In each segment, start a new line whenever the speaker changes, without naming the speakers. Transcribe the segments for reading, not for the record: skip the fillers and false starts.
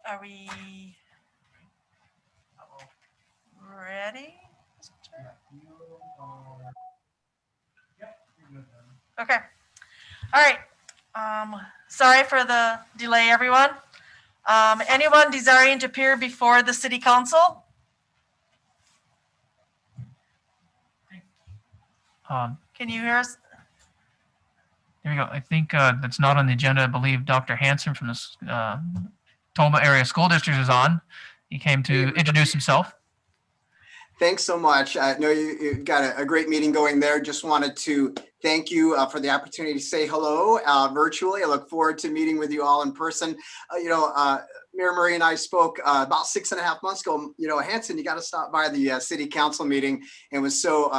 Are we ready? Okay. All right. Sorry for the delay, everyone. Anyone desiring to appear before the city council? Can you hear us?
There we go. I think that's not on the agenda. I believe Dr. Hanson from the Tomah Area School District is on. He came to introduce himself.
Thanks so much. I know you got a great meeting going there. Just wanted to thank you for the opportunity to say hello virtually. I look forward to meeting with you all in person. Mayor Murray and I spoke about 6.5 months ago. Hanson, you got to stop by the city council meeting, and was so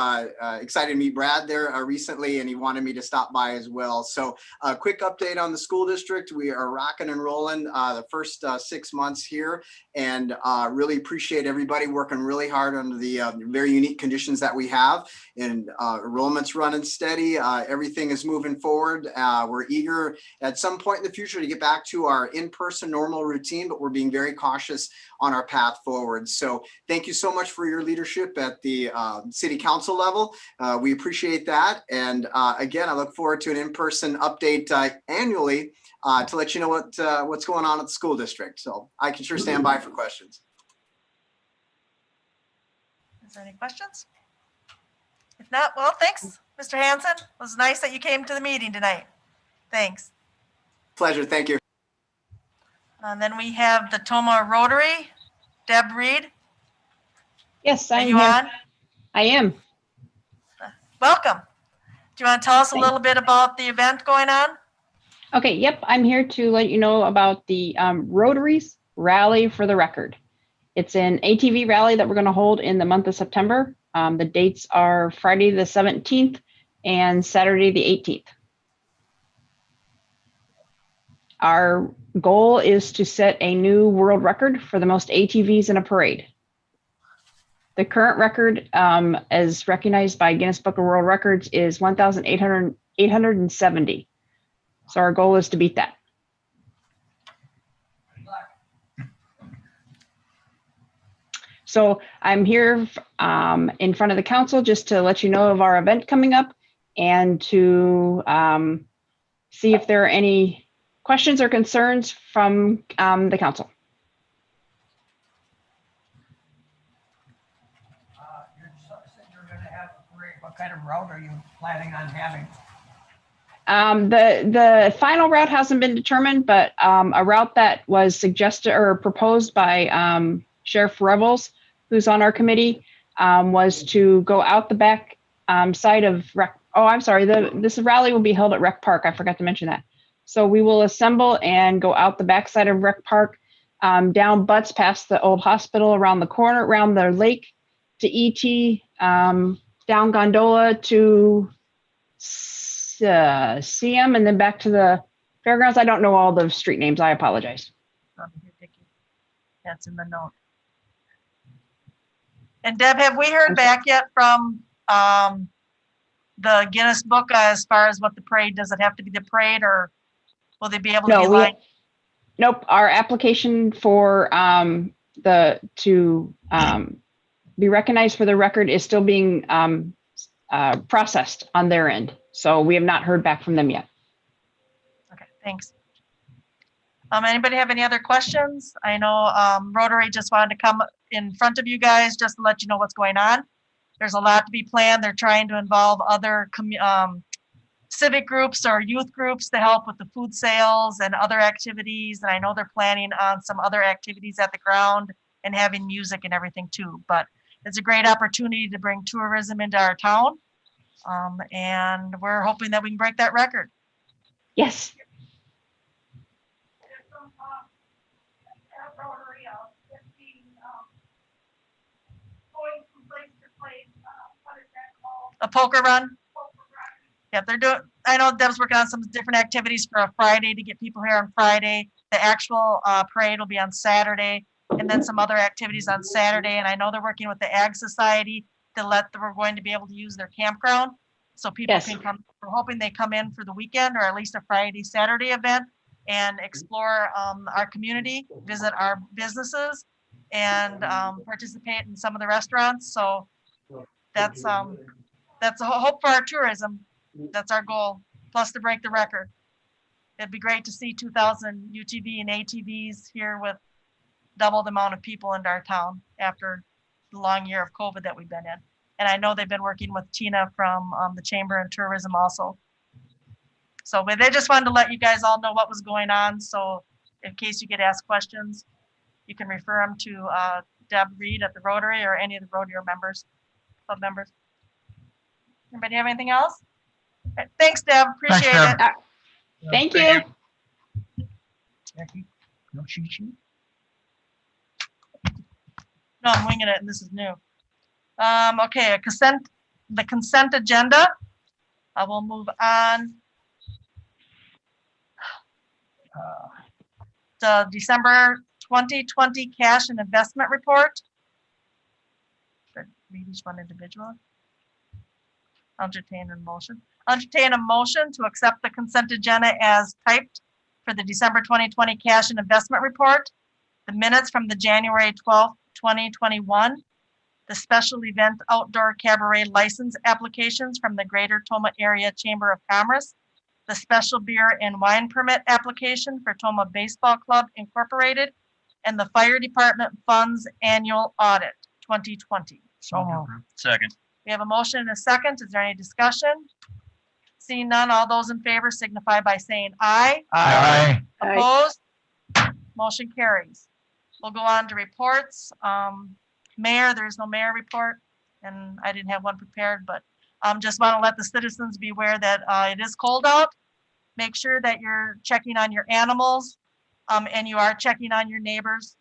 excited to meet Brad there recently, and he wanted me to stop by as well. So a quick update on the school district. We are rocking and rolling the first 6 months here, and really appreciate everybody working really hard under the very unique conditions that we have. And enrollment's running steady. Everything is moving forward. We're eager at some point in the future to get back to our in-person normal routine, but we're being very cautious on our path forward. So thank you so much for your leadership at the city council level. We appreciate that. And again, I look forward to an in-person update annually to let you know what's going on at the school district. So I can sure stand by for questions.
Is there any questions? If not, well, thanks, Mr. Hanson. It was nice that you came to the meeting tonight. Thanks.
Pleasure. Thank you.
And then we have the Tomah Rotary, Deb Reed.
Yes,
Are
I'm
you
here.
on?
I am.
Welcome. Do you want to tell us a little bit about the event going on?
Okay, yep, I'm here to let you know about the Rotaries Rally for the Record. It's an ATV rally that we're going to hold in the month of September. The dates are Friday the 17th and Saturday the 18th. Our goal is to set a new world record for the most ATVs in a parade. The current record, as recognized by Guinness Book of World Records, is 1,870. So our goal is to beat that. So I'm here in front of the council just to let you know of our event coming up and to see if there are any questions or concerns from the council.
You're going to have a parade. What kind of route are you planning on having?
The final route hasn't been determined, but a route that was suggested or proposed by Sheriff Rebels, who's on our committee, was to go out the back side of Rec. Oh, I'm sorry. This rally will be held at Rec Park. I forgot to mention that. So we will assemble and go out the back side of Rec Park, down Butts past the old hospital, around the corner, around the lake to ET, down Gondola to CM, and then back to the fairgrounds. I don't know all the street names. I apologize.
That's in the note. And Deb, have we heard back yet from the Guinness Book as far as what the parade, does it have to be the parade, or will they be able to be like?
Nope. Our application for be recognized for the record is still being processed on their end. So we have not heard back from them yet.
Okay, thanks. Anybody have any other questions? I know Rotary just wanted to come in front of you guys just to let you know what's going on. There's a lot to be planned. They're trying to involve other civic groups or youth groups to help with the food sales and other activities. And I know they're planning on some other activities at the ground and having music and everything too. But it's a great opportunity to bring tourism into our town. And we're hoping that we can break that record.
Yes.
A poker run. Yeah, they're doing, I know Deb's working on some different activities for a Friday to get people here on Friday. The actual parade will be on Saturday, and then some other activities on Saturday. And I know they're working with the Ag Society to we're going to be able to use their campground. So people can come, we're hoping they come in for the weekend or at least a Friday, Saturday event and explore our community, visit our businesses, and participate in some of the restaurants. So that's a hope for our tourism. That's our goal, plus to break the record. It'd be great to see 2,000 UTV and ATVs here with double the amount of people in our town after the long year of COVID that we've been in. And I know they've been working with Tina from the Chamber of Tourism also. So, but they just wanted to let you guys all know what was going on. So in case you get asked questions, you can refer them to Deb Reed at the Rotary or any of the Rotary members, club members. Anybody have anything else? Okay, thanks, Deb. Appreciate
Deb.
it.
Thank you.
Jackie, no cheat sheet?
No, I'm winging it and this is new. Okay, the consent agenda. I will move on. The December 2020 cash and investment report. Should I read each one individually? Entertain a motion. Entertain a motion to accept the consent agenda as typed for the December 2020 cash and investment report, the minutes from the January 12th, 2021, the special event outdoor cabaret license applications from the Greater Tomah Area Chamber of Commerce, the special beer and wine permit application for Tomah Baseball Club Incorporated, and the Fire Department Funds Annual Audit 2020.
So moved.
Second.
We have a motion and a second. Is there any discussion? Seeing none, all those in favor signify by saying aye.
Aye.
Aye.
Opposed? Motion carries. We'll go on to reports. Mayor, there's no mayor report, and I didn't have one prepared, but just want to let the citizens be aware that it is cold out. Make sure that you're checking on your animals, and you are checking on your neighbors,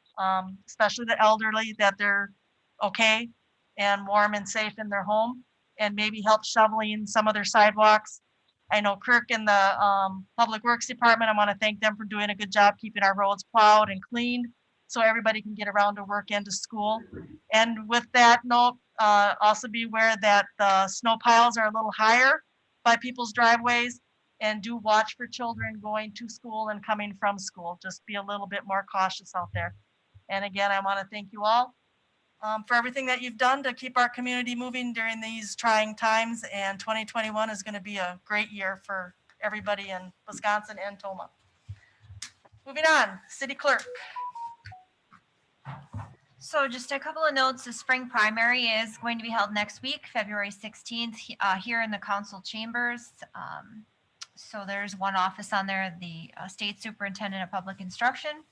especially the elderly, that they're okay and warm and safe in their home, and maybe help shoveling some of their sidewalks. I know Kirk in the Public Works Department, I want to thank them for doing a good job keeping our roads plowed and cleaned so everybody can get around to work and to school. And with that note, also be aware that the snow piles are a little higher by people's driveways, and do watch for children going to school and coming from school. Just be a little bit more cautious out there. And again, I want to thank you all for everything that you've done to keep our community moving during these trying times. And 2021 is going to be a great year for everybody in Wisconsin and Tomah. Moving on, City Clerk.
So just a couple of notes. The spring primary is going to be held next week, February 16th, here in the council chambers. So there's one office on there, the State Superintendent of Public Instruction.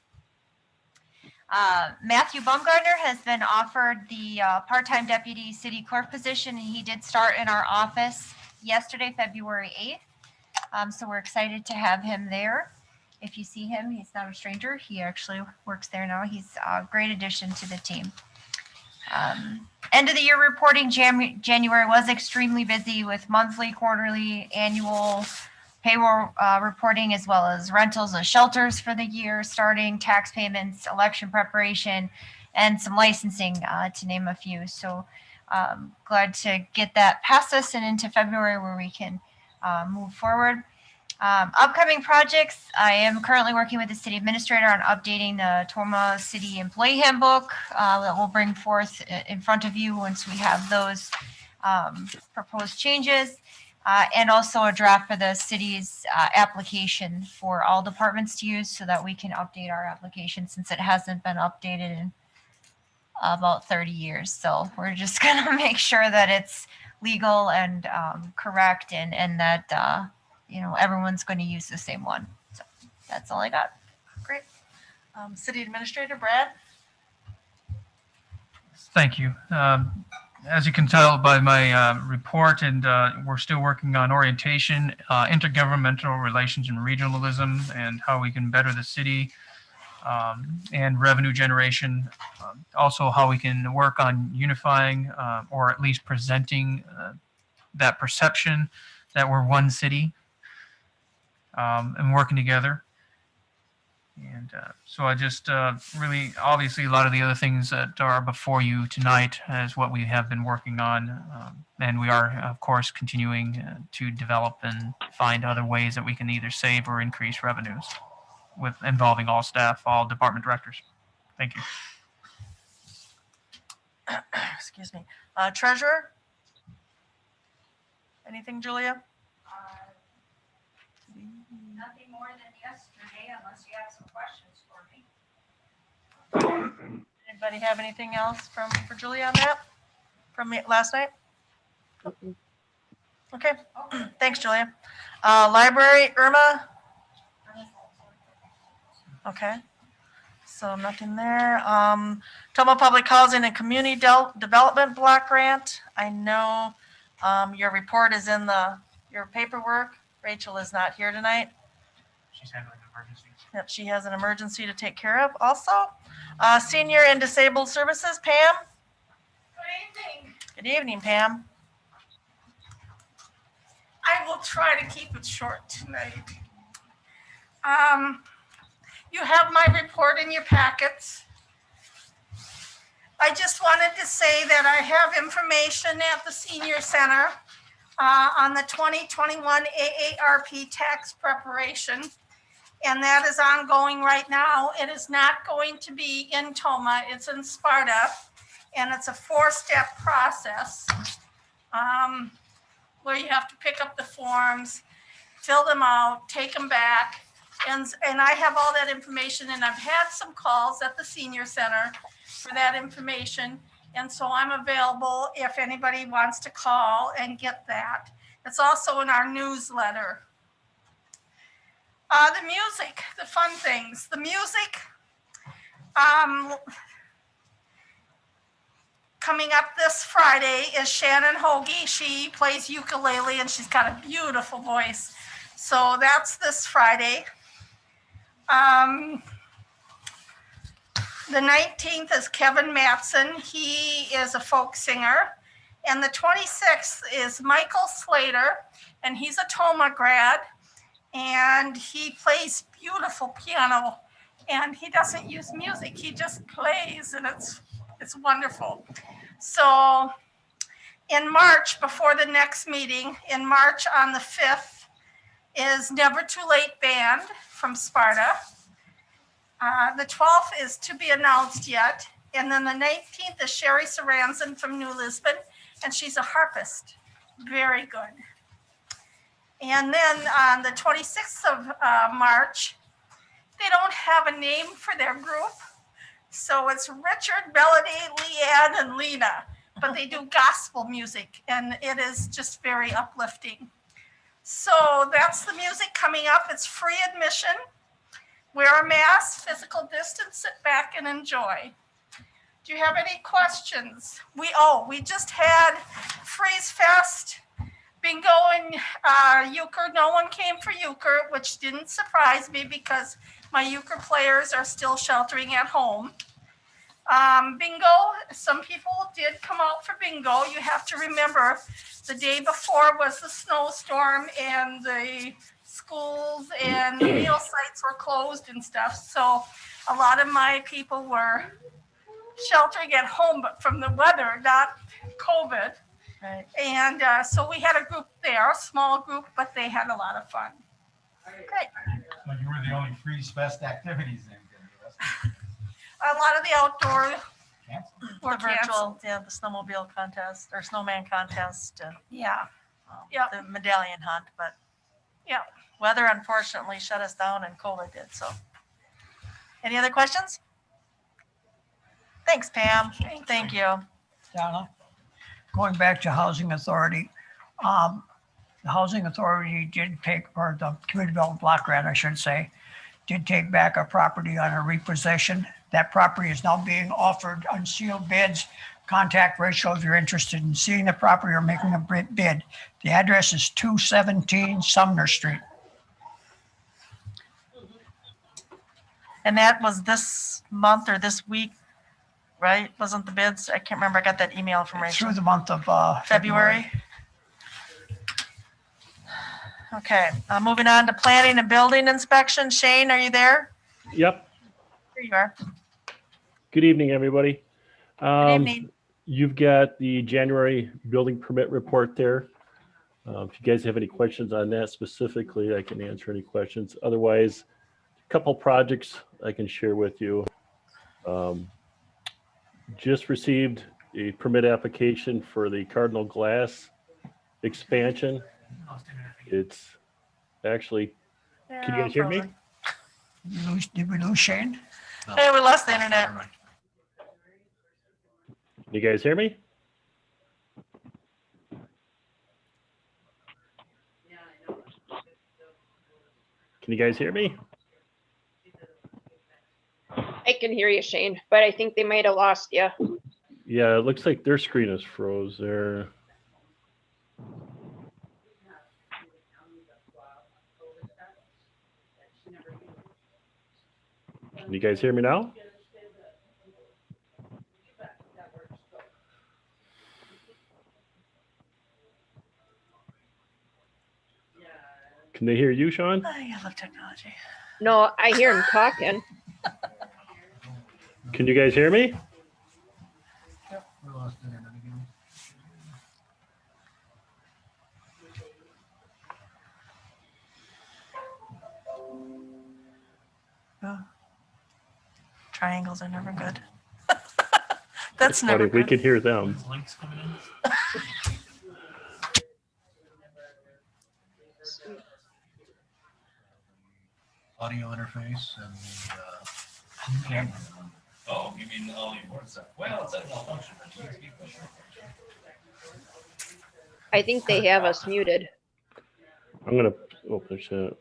Matthew Baumgartner has been offered the part-time deputy city clerk position, and he did start in our office yesterday, February 8th. So we're excited to have him there. If you see him, he's not a stranger. He actually works there now. He's a great addition to the team. End of the year reporting, January was extremely busy with monthly, quarterly, annual payroll reporting, as well as rentals of shelters for the year starting, tax payments, election preparation, and some licensing, to name a few. So glad to get that past us and into February where we can move forward. Upcoming projects, I am currently working with the city administrator on updating the Tomah City Employee Handbook that we'll bring forth in front of you once we have those proposed changes. And also a draft for the city's application for all departments to use so that we can update our application since it hasn't been updated in about 30 years. So we're just going to make sure that it's legal and correct and that everyone's going to use the same one. So that's all I got.
Great. City Administrator Brad.
Thank you. As you can tell by my report, and we're still working on orientation, intergovernmental relations and regionalism, and how we can better the city, and revenue generation. Also how we can work on unifying or at least presenting that perception that we're one city and working together. And so I just really, obviously, a lot of the other things that are before you tonight is what we have been working on. And we are, of course, continuing to develop and find other ways that we can either save or increase revenues. with involving all staff, all department directors. Thank you.
Excuse me. Treasurer? Anything, Julia?
Nothing more than yesterday, unless you have some questions for me.
Anybody have anything else for Julia on that? From last night? Okay, thanks, Julia. Library, Irma? Okay, so nothing there. Tomah Public Housing and Community Development Block Grant. I know your report is in your paperwork. Rachel is not here tonight.
She's handling an emergency.
Yep, she has an emergency to take care of also. Senior and Disabled Services, Pam?
Good evening.
Good evening, Pam.
I will try to keep it short tonight. You have my report in your packets. I just wanted to say that I have information at the Senior Center on the 2021 AARP tax preparation, and that is ongoing right now. It is not going to be in Tomah, it's in Sparta, and it's a 4-step process where you have to pick up the forms, fill them out, take them back, and I have all that information, and I've had some calls at the Senior Center for that information. And so I'm available if anybody wants to call and get that. It's also in our newsletter. The music, the fun things, the music. Coming up this Friday is Shannon Hoagie. She plays ukulele and she's got a beautiful voice. So that's this Friday. The 19th is Kevin Matson. He is a folk singer. And the 26th is Michael Slater, and he's a Tomah grad, and he plays beautiful piano, and he doesn't use music. He just plays, and it's wonderful. So in March, before the next meeting, in March on the 5th, is Never Too Late Band from Sparta. The 12th is to be announced yet. And then the 19th is Sherry Saranzan from New Lisbon, and she's a harpist. Very good. And then on the 26th of March, they don't have a name for their group. So it's Richard, Melody, Leanne, and Lena, but they do gospel music, and it is just very uplifting. So that's the music coming up. It's free admission. Wear a mask, physical distance, sit back and enjoy. Do you have any questions? We just had Freeze Fest, bingo and euchre. No one came for euchre, which didn't surprise me because my euchre players are still sheltering at home. Bingo, some people did come out for bingo. You have to remember the day before was the snowstorm and the schools and meal sites were closed and stuff. So a lot of my people were sheltering at home, but from the weather, not COVID.
Right.
And so we had a group there, a small group, but they had a lot of fun.
Great.
So you were the only Freeze Fest activities then?
A lot of the outdoor were
The virtual,
canceled.
yeah, the snowmobile contest or snowman contest and
Yeah, Yep.
the medallion hunt, but
yeah.
weather unfortunately shut us down and COVID did, so. Any other questions? Thanks, Pam. Thank you.
Donna, going back to Housing Authority, the Housing Authority did take, or the Community Development Block Grant, I should say, did take back a property on a repossession. That property is now being offered unsealed bids. Contact Rachel if you're interested in seeing the property or making a bid. The address is 217 Sumner Street.
And that was this month or this week, right? Wasn't the bids? I can't remember. I got that email from Rachel.
Through the month of
February. Okay, moving on to planning and building inspection. Shane, are you there?
Yep.
Here you are.
Good evening, everybody.
Good evening.
You've got the January building permit report there. If you guys have any questions on that specifically, I can answer any questions. Otherwise, to couple projects I can share with you. Just received a permit application for the Cardinal Glass expansion. It's actually, can you guys hear me?
Did we lose Shane?
Hey, we lost the internet.
You guys hear me? Can you guys hear me?
I can hear you, Shane, but I think they might have lost you.
Yeah, it looks like their screen is froze there. Can you guys hear me now? Can they hear you, Sean?
I love technology.
No, I hear him talking.
Can you guys hear me?
We lost internet again.
Triangles are never good.
It's
That's never
funny, we
good.
can hear them.
Links coming in.
Audio interface and the camera.
Oh, you mean all the important stuff? Well, it's a malfunction.
I think they have us muted.
I'm gonna open the chat.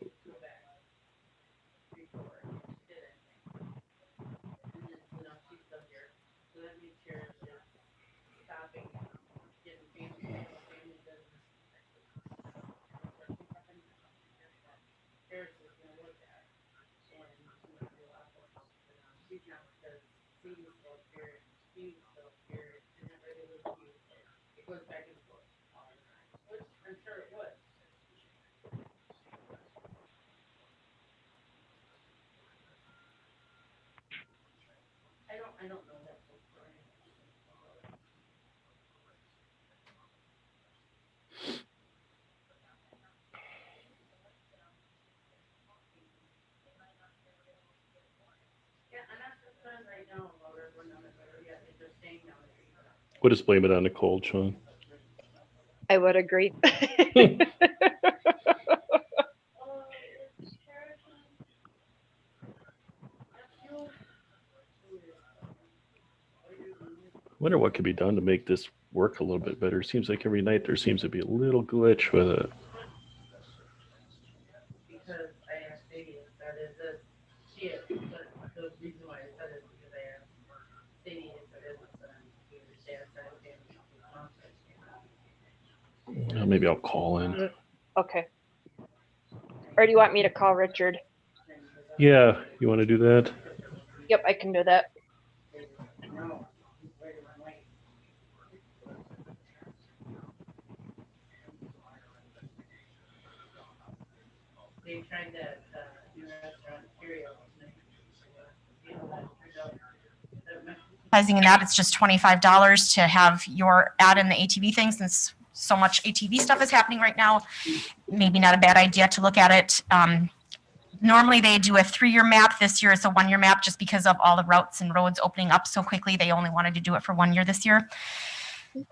We'll just blame it on the cold, Sean.
I would agree.
Wonder what could be done to make this work a little bit better. Seems like every night there seems to be a little glitch with it. Maybe I'll call in.
Okay. Or do you want me to call Richard?
Yeah, you want to do that?
Yep, I can do that.
In that it's just $25 to have your ad in the ATV thing, since so much ATV stuff is happening right now. Maybe not a bad idea to look at it. Normally they do a 3-year map. This year it's a 1-year map just because of all the routes and roads opening up so quickly. They only wanted to do it for 1 year this year.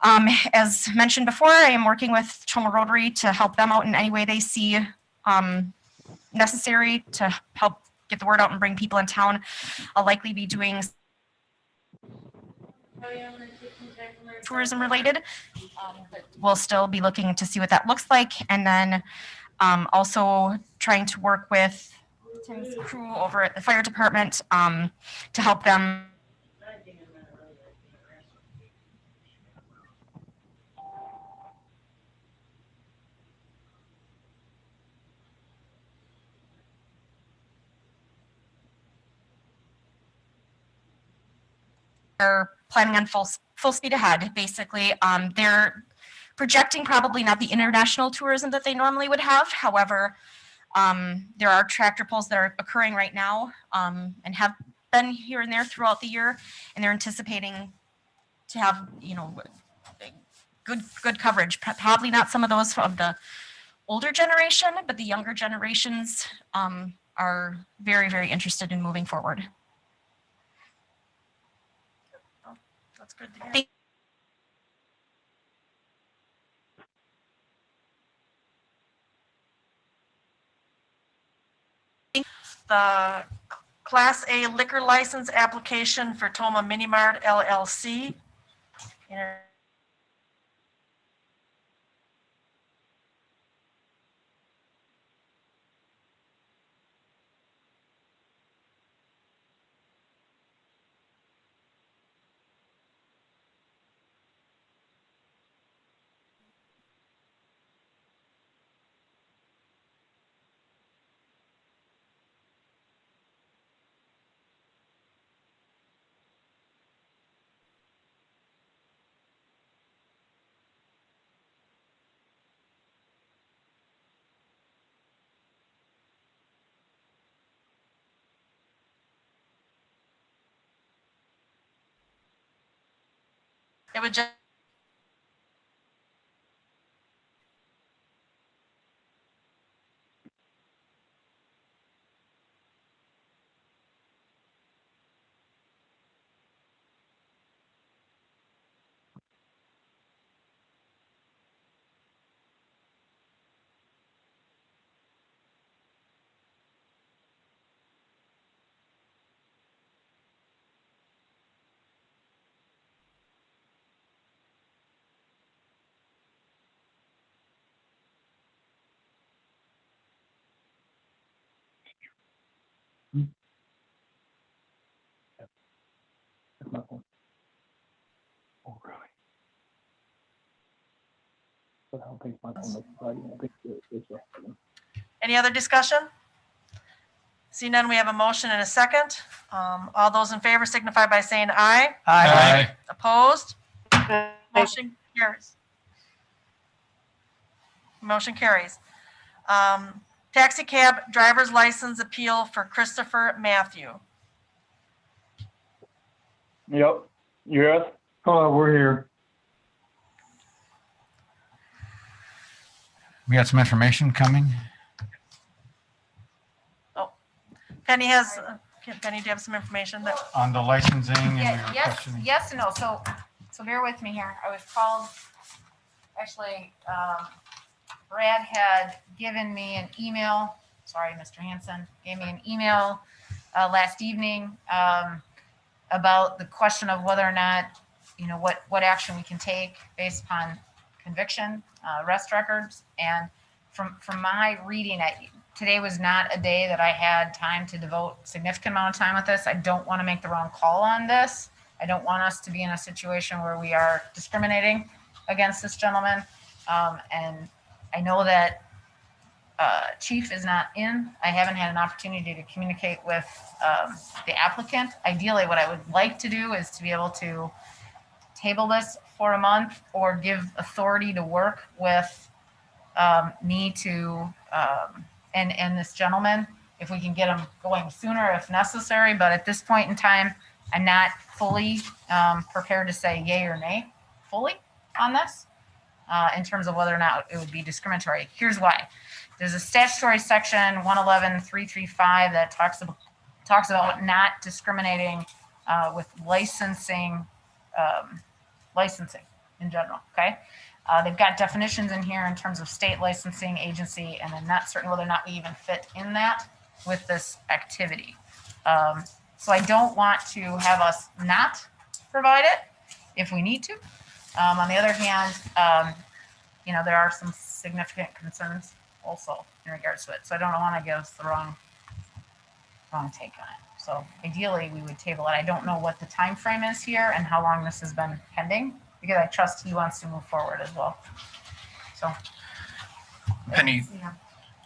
As mentioned before, I am working with Tomah Rotary to help them out in any way they see necessary to help get the word out and bring people in town. I'll likely be doing tourism related, but we'll still be looking to see what that looks like. And then also trying to work with Tim's crew over at the fire department to help them. They're planning on full speed ahead, basically. They're projecting probably not the international tourism that they normally would have. However, there are tractor pulls that are occurring right now and have been here and there throughout the year, and they're anticipating to have, good coverage. Probably not some of those of the older generation, but the younger generations are are very, very interested in moving forward.
That's good to hear.
Thank-
The Class A liquor license application for Tomah Mini Mart LLC. It would just Any other discussion? See none, we have a motion and a second. All those in favor signify by saying aye.
Aye.
Opposed? Motion carries. Motion carries. Taxi cab driver's license appeal for Christopher Matthew.
Yep. Yes. Oh, we're here.
We got some information coming.
Penny has, Penny, do you have some information that?
On the licensing and your
Yes,
questioning?
yes and no. So bear with me here. I was called, actually, Brad had given me an email. Sorry, Mr. Hanson, gave me an email last evening about the question of whether or not, what action we can take based upon conviction, arrest records. And from my reading, today was not a day that I had time to devote significant amount of time with this. I don't want to make the wrong call on this. I don't want us to be in a situation where we are discriminating against this gentleman. And I know that Chief is not in. I haven't had an opportunity to communicate with the applicant. Ideally, what I would like to do is to be able to table this for a month or give authority to work with me to and this gentleman, if we can get him going sooner if necessary. But at this point in time, I'm not fully prepared to say yay or nay fully on this in terms of whether or not it would be discriminatory. Here's why. There's a statutory section 111.335 that talks about not discriminating with licensing in general. Okay. They've got definitions in here in terms of state licensing agency, and I'm not certain whether or not we even fit in that with this activity. So I don't want to have us not provide it if we need to. On the other hand, there are some significant concerns also in regards to it. So I don't want to give us the wrong take on it. So ideally, we would table it. I don't know what the time frame is here and how long this has been pending, because I trust he wants to move forward as well. So,
Penny,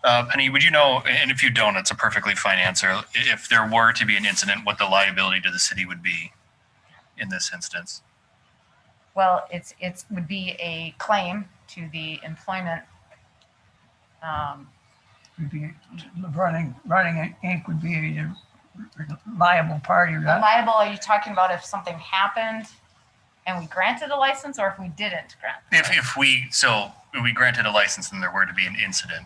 yeah.
Penny, would you know, and if you don't, it's a perfectly fine answer, if there were to be an incident, what the liability to the city would be in this instance?
Well, it would be a claim to the employment.
Would be running Inc. would be a liable party. Right?
Liable, are you talking about if something happened and we granted a license, or if we didn't grant?
If we granted a license and there were to be an incident,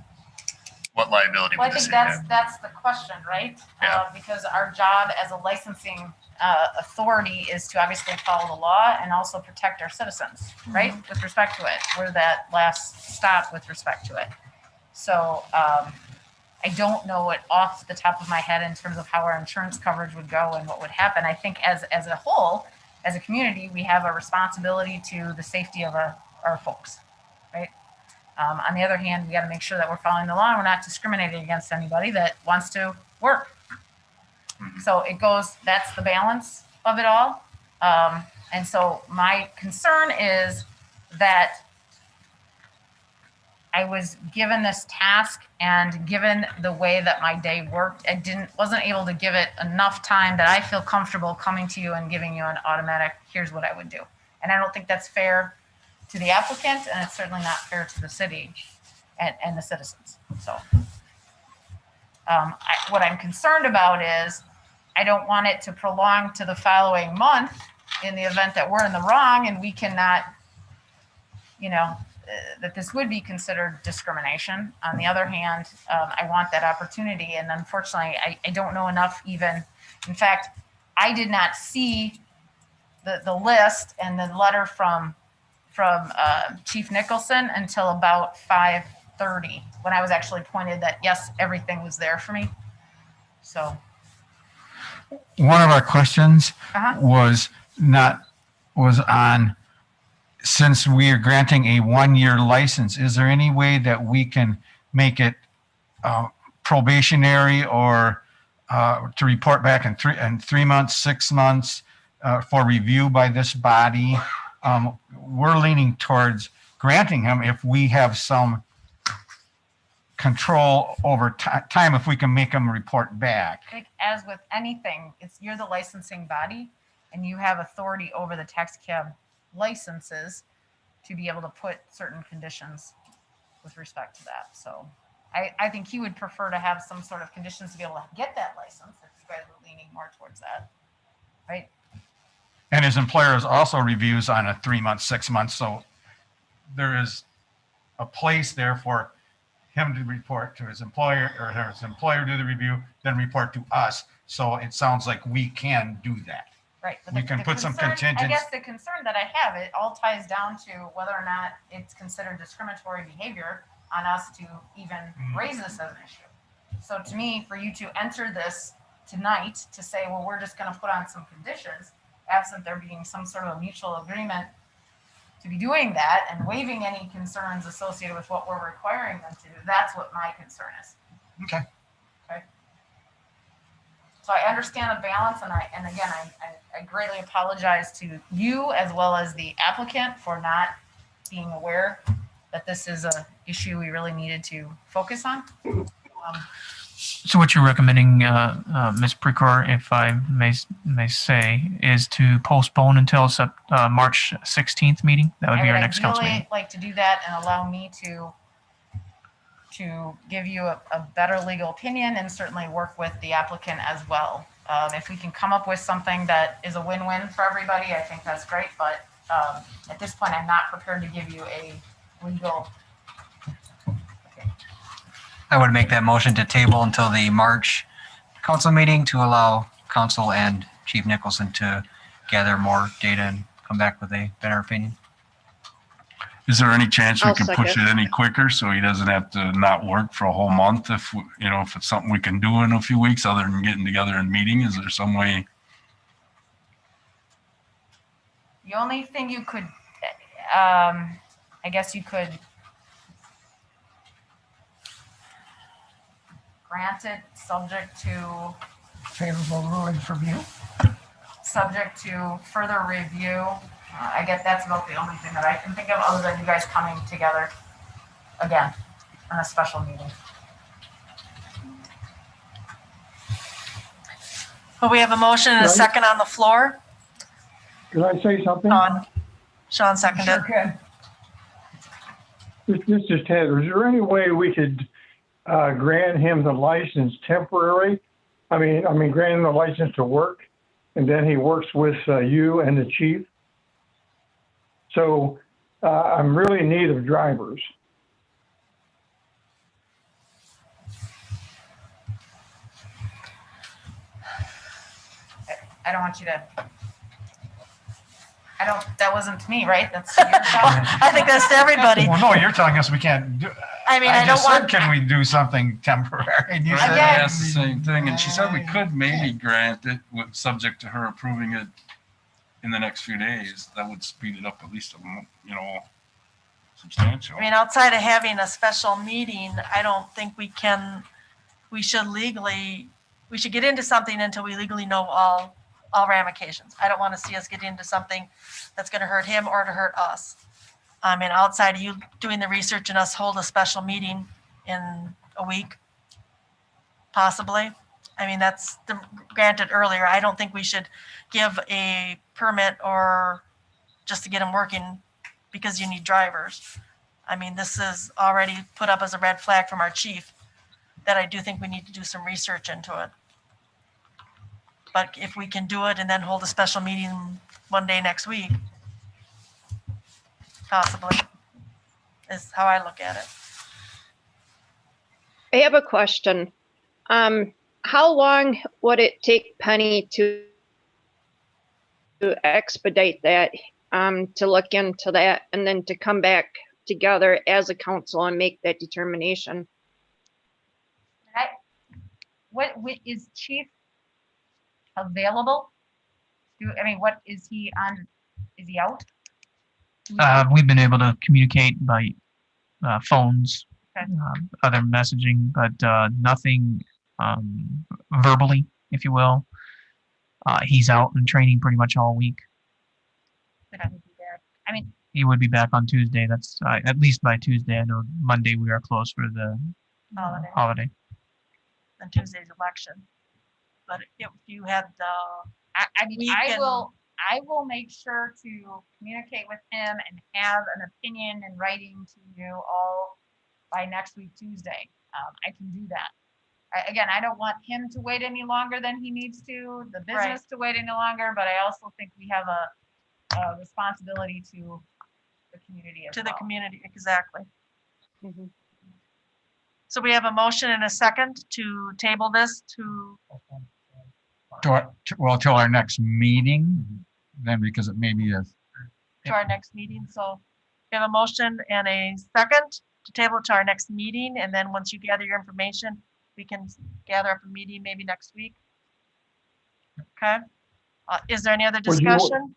What liability
Well, I
would the
think
city have?
that's the question, right?
Yeah.
Because our job as a licensing authority is to obviously follow the law and also protect our citizens, right? With respect to it, we're that last stop with respect to it. So I don't know it off the top of my head in terms of how our insurance coverage would go and what would happen. I think as a whole, as a community, we have a responsibility to the safety of our folks, right? On the other hand, we got to make sure that we're following the law and we're not discriminating against anybody that wants to work. So it goes, that's the balance of it all. And so my concern is that I was given this task, and given the way that my day worked, I wasn't able to give it enough time that I feel comfortable coming to you and giving you an automatic, here's what I would do. And I don't think that's fair to the applicant, and it's certainly not fair to the city and the citizens. So what I'm concerned about is I don't want it to prolong to the following month in the event that we're in the wrong and we cannot, that this would be considered discrimination. On the other hand, I want that opportunity. And unfortunately, I don't know enough even. In fact, I did not see the list and the letter from Chief Nicholson until about 5:30, when I was actually pointed that, yes, everything was there for me. So.
One of our questions
Uh-huh.
was on, since we are granting a 1-year license, is there any way that we can make it probationary or to report back in 3 months, 6 months for review by this body? We're leaning towards granting him if we have some control over time, if we can make him report back.
I think as with anything, you're the licensing body and you have authority over the tax cab licenses to be able to put certain conditions with respect to that. So I think he would prefer to have some sort of conditions to be able to get that license if you guys were leaning more towards that, right?
And his employer also reviews on a 3 month, 6 months. So there is a place there for him to report to his employer, or his employer do the review, then report to us. So it sounds like we can do that.
Right. But
We can put some contingents.
I guess the concern that I have, it all ties down to whether or not it's considered discriminatory behavior on us to even raise this as an issue. So to me, for you to enter this tonight to say, well, we're just going to put on some conditions, absent there being some sort of a mutual agreement to be doing that and waiving any concerns associated with what we're requiring them to do, that's what my concern is.
Okay.
Okay. So I understand the balance, and again, I greatly apologize to you as well as the applicant for not being aware that this is a issue we really needed to focus on.
So what you're recommending, Ms. Precor, if I may say, is to postpone until March 16th meeting? That would be our next council meeting.
I would like to do that and allow me to give you a better legal opinion and certainly work with the applicant as well. If we can come up with something that is a win-win for everybody, I think that's great. But at this point, I'm not prepared to give you a legal.
I would make that motion to table until the March council meeting to allow council and Chief Nicholson to gather more data and come back with a better opinion.
Is there any chance we
I'll
can push
second.
it any quicker so he doesn't have to not work for a whole month? If if it's something we can do in a few weeks other than getting together and meeting, is there some way?
The only thing you could, I guess you could grant it subject to
Favorable ruling from you.
subject to further review. I guess that's about the only thing that I can think of other than you guys coming together again on a special meeting.
Well, we have a motion and a
Right.
second on the floor.
Could I say something?
Sean seconded.
Sure can.
This is Ted. Is there any way we could grant him the license temporary? I mean, grant him the license to work, and then he works with you and the chief. So I'm really in need of drivers.
I don't want you to, that wasn't me, right? That's your job.
I think that's to everybody.
Well, no, you're telling us we can't do.
I mean, I don't
just said,
want-
can we do something temporary? And you said,
I asked the same thing, and she said we could maybe grant it with, subject to her approving it in the next few days. That would speed it up at least substantial.
I mean, outside of having a special meeting, I don't think we should get into something until we legally know all ramifications. I don't want to see us get into something that's going to hurt him or to hurt us. I mean, outside of you doing the research and us hold a special meeting in a week, possibly. I mean, that's granted earlier. I don't think we should give a permit or just to get them working because you need drivers. I mean, this is already put up as a red flag from our chief that I do think we need to do some research into it. But if we can do it and then hold a special meeting one day next week, possibly, is how I look at it.
I have a question. How long would it take Penny to expedite that, to look into that, and then to come back together as a council and make that determination?
What is Chief available? What is he on? Is he out?
We've been able to communicate by phones,
Okay.
other messaging, but nothing verbally, if you will. He's out in training pretty much all week. He would be back on Tuesday. That's at least by Tuesday. I know Monday we are closed for the holiday.
And Tuesday's election. But if you had
I will make sure to communicate with him and have an opinion in writing to you all by next week, Tuesday. I can do that. I don't want him to wait any longer than he needs to, the business to wait any longer, but I also think we have a responsibility to the community as well.
the community, exactly. So we have a motion and a second to table this to,
Till our next meeting, then, because it may be
to our next meeting. So we have a motion and a second to table to our next meeting. And then once you gather your information, we can gather up a meeting maybe next week. Okay. Is there any other discussion?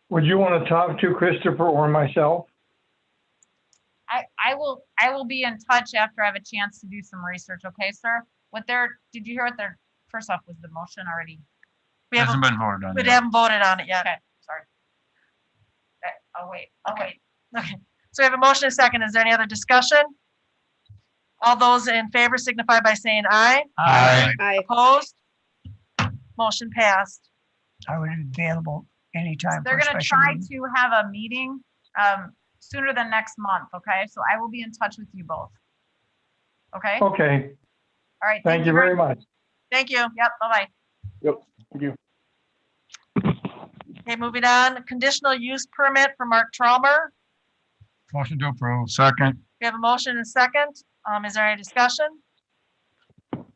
Would you want to talk to Christopher or myself?
I will be in touch after I have a chance to do some research. Okay, sir? Did you hear what first off, was the motion already?
We
Hasn't been voted on
We
yet.
haven't voted on it yet.
Okay, sorry. I'll wait.
Okay. So we have a motion and a second. Is there any other discussion? All those in favor signify by saying aye.
Aye.
Opposed? Motion passed.
I would be available anytime.
They're
for a
gonna
special
try
meeting.
to have a meeting sooner than next month, okay? So I will be in touch with you both. Okay? All
Okay,
right.
thank you very much.
Thank you.
Yep, bye-bye.
Yep, thank you.
Okay, moving on. Conditional use permit for Mark Traumer.
motion to approve. Second.
We have a motion and a second. Is there any discussion?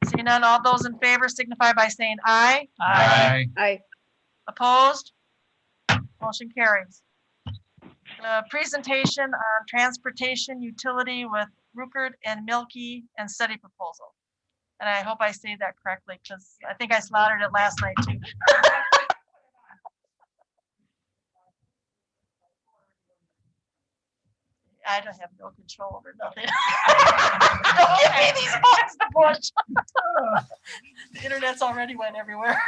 Seeing none, all those in favor signify by saying aye.
Aye.
Opposed? Motion carries. Presentation on transportation utility with Ruckert and Milky and study proposal. And I hope I say that correctly because I think I slaughtered it last night too. I don't have no control over nothing. Don't give me these buttons to push. The internet's already went everywhere.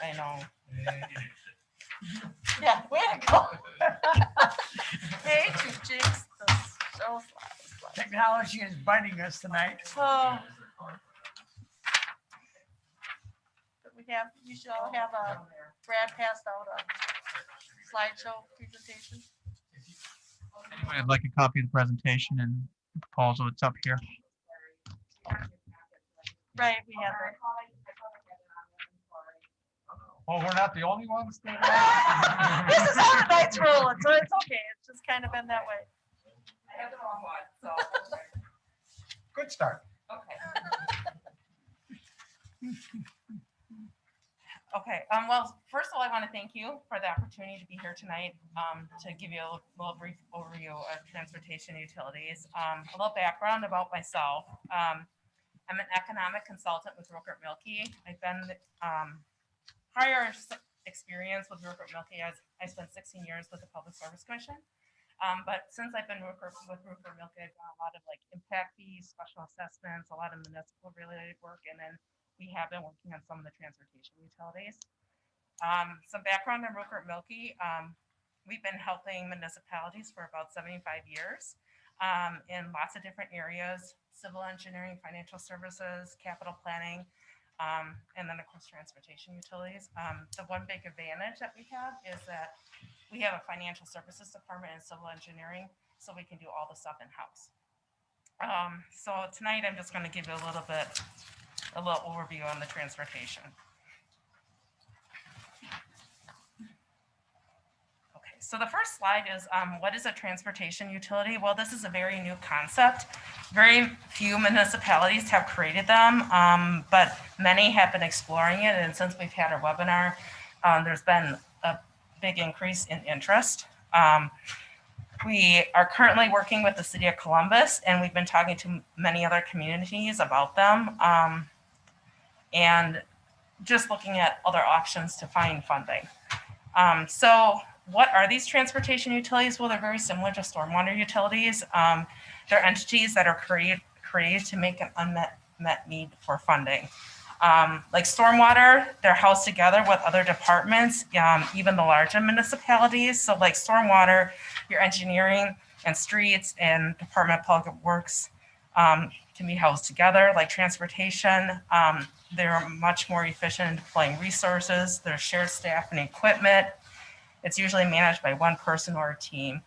I know.
Yeah, way to go. Hey, to jinx the show.
Technology is biting us tonight.
Oh. You should all have a Brad passed out a slideshow presentation.
I'd like a copy of the presentation and the proposal. It's up here.
Right, we have that.
Oh, we're not the only ones?
This is how the night's rolling, so it's okay. It's just kind of been that way.
I have the wrong one, so.
Good start.
Okay.
Okay, well, first of all, I want to thank you for the opportunity to be here tonight, to give you a little brief overview of transportation utilities. A little background about myself. I'm an economic consultant with Rupert Milkie. I've been, prior experience with Rupert Milkie, I spent 16 years with the Public Service Commission. But since I've been with Rupert Milkie, I've done a lot of like impact fees, special assessments, a lot of municipal related work, and then we have been working on some of the transportation utilities. Some background on Rupert Milkie. We've been helping municipalities for about 75 years in lots of different areas: civil engineering, financial services, capital planning, and then of course transportation utilities. The one big advantage that we have is that we have a financial services department in civil engineering, so we can do all the stuff in-house. So tonight I'm just going to give you a little overview on the transportation. Okay, so the first slide is what is a transportation utility? Well, this is a very new concept. Very few municipalities have created them, but many have been exploring it. And since we've had our webinar, there's been a big increase in interest. We are currently working with the City of Columbus, and we've been talking to many other communities about them, and just looking at other options to find funding. So what are these transportation utilities? Well, they're very similar to stormwater utilities. They're entities that are created to make an unmet need for funding. Like stormwater, they're housed together with other departments, even the larger municipalities. So like stormwater, your engineering and streets and Department of Public Works can be housed together. Like transportation, they're much more efficient in deploying resources. There's shared staff and equipment. It's usually managed by one person or a team.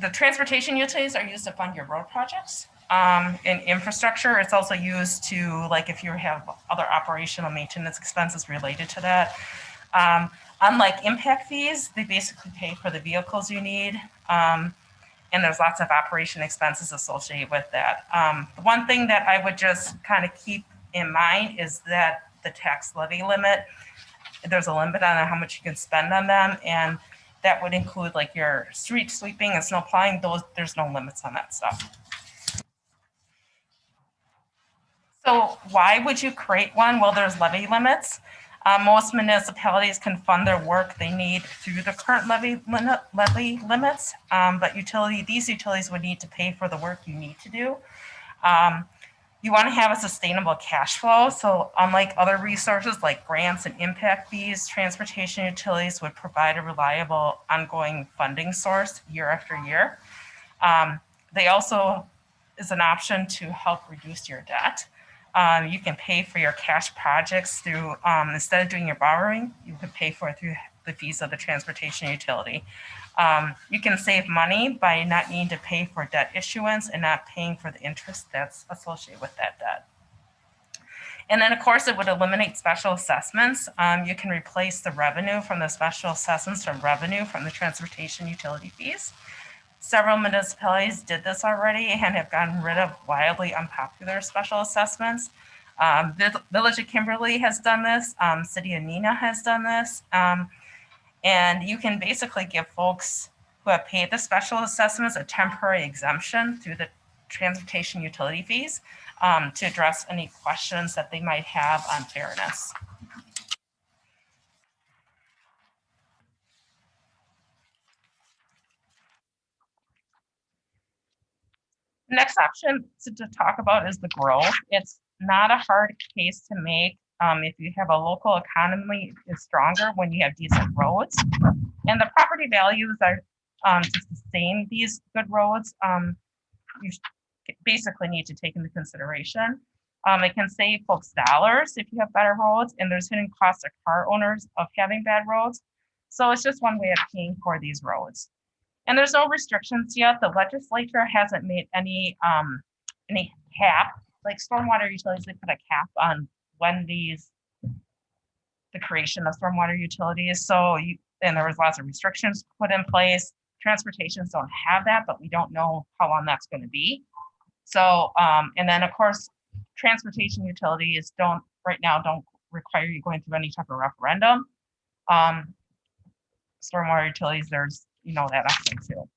The transportation utilities are used to fund your road projects. In infrastructure, it's also used to, like if you have other operational maintenance expenses related to that. Unlike impact fees, they basically pay for the vehicles you need. And there's lots of operation expenses associated with that. The one thing that I would just kind of keep in mind is that the tax levy limit, there's a limit on how much you can spend on them. And that would include like your street sweeping and snow plowing. There's no limits on that stuff. So why would you create one? Well, there's levy limits. Most municipalities can fund their work they need through the current levy limits, but these utilities would need to pay for the work you need to do. You want to have a sustainable cash flow. So unlike other resources like grants and impact fees, transportation utilities would provide a reliable ongoing funding source year after year. They also is an option to help reduce your debt. You can pay for your cash projects through, instead of doing your borrowing, you can pay for it through the fees of the transportation utility. You can save money by not needing to pay for debt issuance and not paying for the interest that's associated with that debt. And then of course it would eliminate special assessments. You can replace the revenue from the special assessments from revenue from the transportation utility fees. Several municipalities did this already and have gotten rid of wildly unpopular special assessments. Village of Kimberly has done this. City of Neenah has done this. And you can basically give folks who have paid the special assessments a temporary exemption through the transportation utility fees to address any questions that they might have on fairness. Next option to talk about is the growth. It's not a hard case to make if you have a local economy is stronger when you have decent roads. And the property values are to sustain these good roads, you basically need to take into consideration. It can save folks dollars if you have better roads, and there's hidden costs to car owners of having bad roads. So it's just one way of paying for these roads. And there's no restrictions yet. The legislature hasn't made any cap, like stormwater utilities, they put a cap on when the creation of stormwater utilities. So and there was lots of restrictions put in place. transportations don't have that, but we don't know how long that's going to be. So, and then of course, transportation utilities don't require you going through any type of referendum. Stormwater utilities, there's, that aspect too.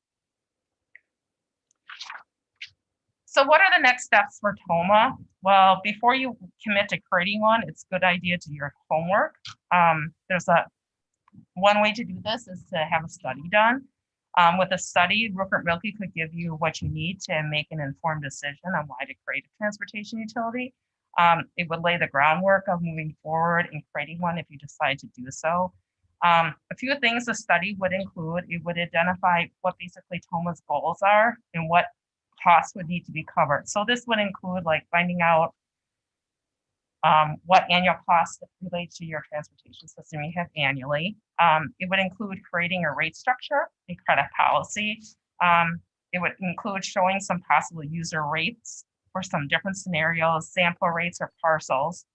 So what are the next steps for Tomah? Well, before you commit to creating one, it's a good idea to do your homework. There's one way to do this is to have a study done. With a study, Rupert Milke could give you what you need to make an informed decision on why to create a transportation utility. It would lay the groundwork of moving forward and creating one if you decide to do so. A few things the study would include: it would identify what basically Tomah's goals are and what costs would need to be covered. So this would include like finding out what annual costs relate to your transportation system you have annually. It would include creating a rate structure and credit policy. It would include showing some possible user rates for some different scenarios, sample rates or parcels.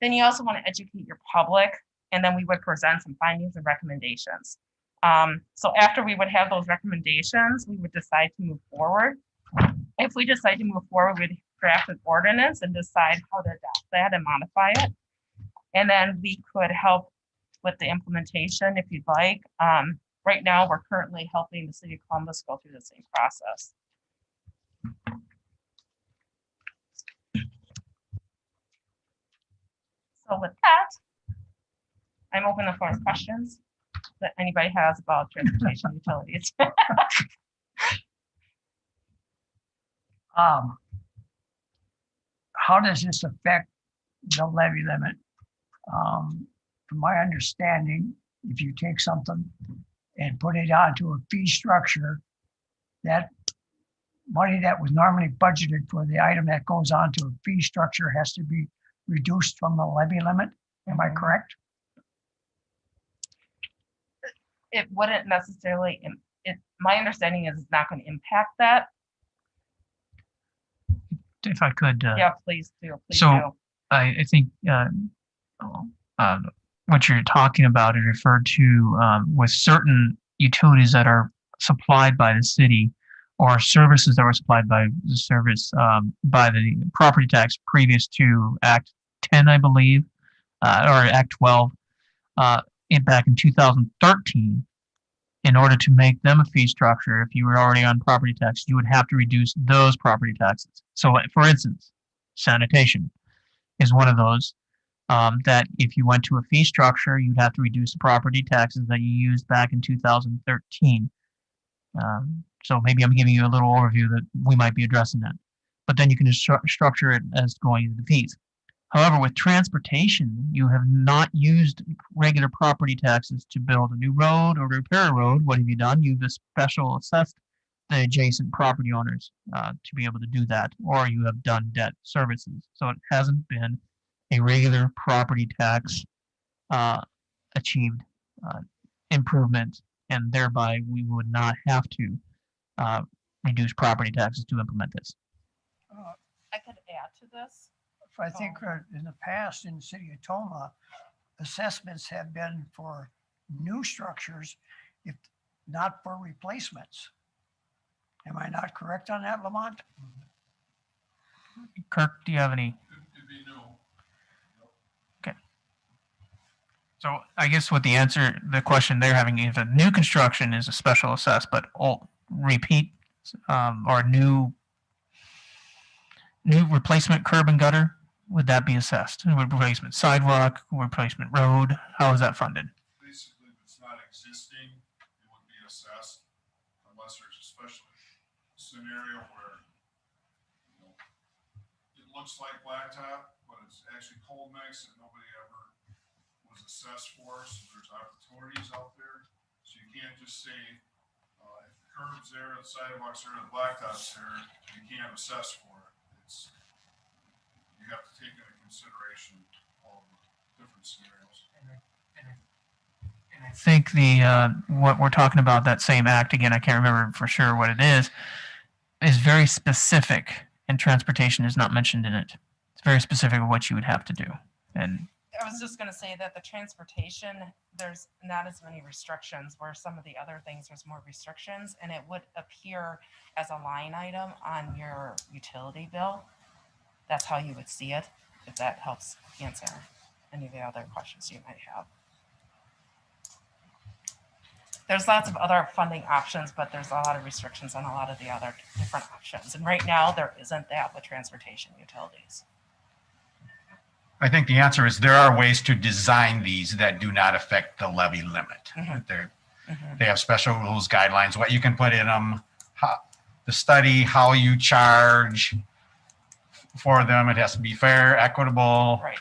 Then you also want to educate your public, and then we would present some findings and recommendations. So after we would have those recommendations, we would decide to move forward. If we decide to move forward, we'd draft an ordinance and decide how to adopt that and modify it. And then we could help with the implementation if you'd like. Right now, we're currently helping the city of Columbus go through the same process. So with that, I'm open the floor to questions that anybody has about transportation utilities.
How does this affect the levy limit? From my understanding, if you take something and put it onto a fee structure, that money that was normally budgeted for the item that goes onto a fee structure has to be reduced from the levy limit. Am I correct?
It wouldn't necessarily, my understanding is it's not going to impact that.
If I could.
Yeah, please do.
I think what you're talking about is referred to with certain utilities that are supplied by the city, or services that were supplied by the service by the property tax previous to Act 10, I believe, or Act 12, back in 2013. In order to make them a fee structure, if you were already on property tax, you would have to reduce those property taxes. So, for instance, sanitation is one of those that if you went to a fee structure, you'd have to reduce the property taxes that you used back in 2013. So maybe I'm giving you a little overview that we might be addressing that. But then you can just structure it as going into the fees. However, with transportation, you have not used regular property taxes to build a new road or repair a road. What have you done? You've special assessed the adjacent property owners to be able to do that, or you have done debt services. So it hasn't been a regular property tax achieved improvement, and thereby we would not have to reduce property taxes to implement this.
I could add to this.
I think in the past in the city of Tomah, assessments have been for new structures, if not for replacements. Am I not correct on that, Lamont?
Kirk, do you have any? Okay. So I guess what the question they're having, if a new construction is a special assess, but all repeat or new replacement curb and gutter, would that be assessed? Replacement sidewalk, replacement road, how is that funded?
Basically, if it's not existing, it would be assessed unless there's a special scenario where it looks like blacktop, but it's actually cold mix that nobody ever was assessed for. So there's opportunities out there. So you can't just say if the curb's there, the sidewalks there, the blacktop's there, you can't assess for it. You have to take into consideration all the different scenarios.
And I think what we're talking about, that same act, again, I can't remember for sure what it is very specific, and transportation is not mentioned in it. It's very specific of what you would have to do. And
I was just gonna say that the transportation, there's not as many restrictions, where some of the other things, there's more restrictions, and it would appear as a line item on your utility bill. That's how you would see it, if that helps answer any of the other questions you might have. There's lots of other funding options, but there's a lot of restrictions on a lot of the other different options. And right now, there isn't that with transportation utilities.
I think the answer is there are ways to design these that do not affect the levy limit. They have special rules, guidelines, what you can put in them, the study, how you charge for them. It has to be fair, equitable.
Right.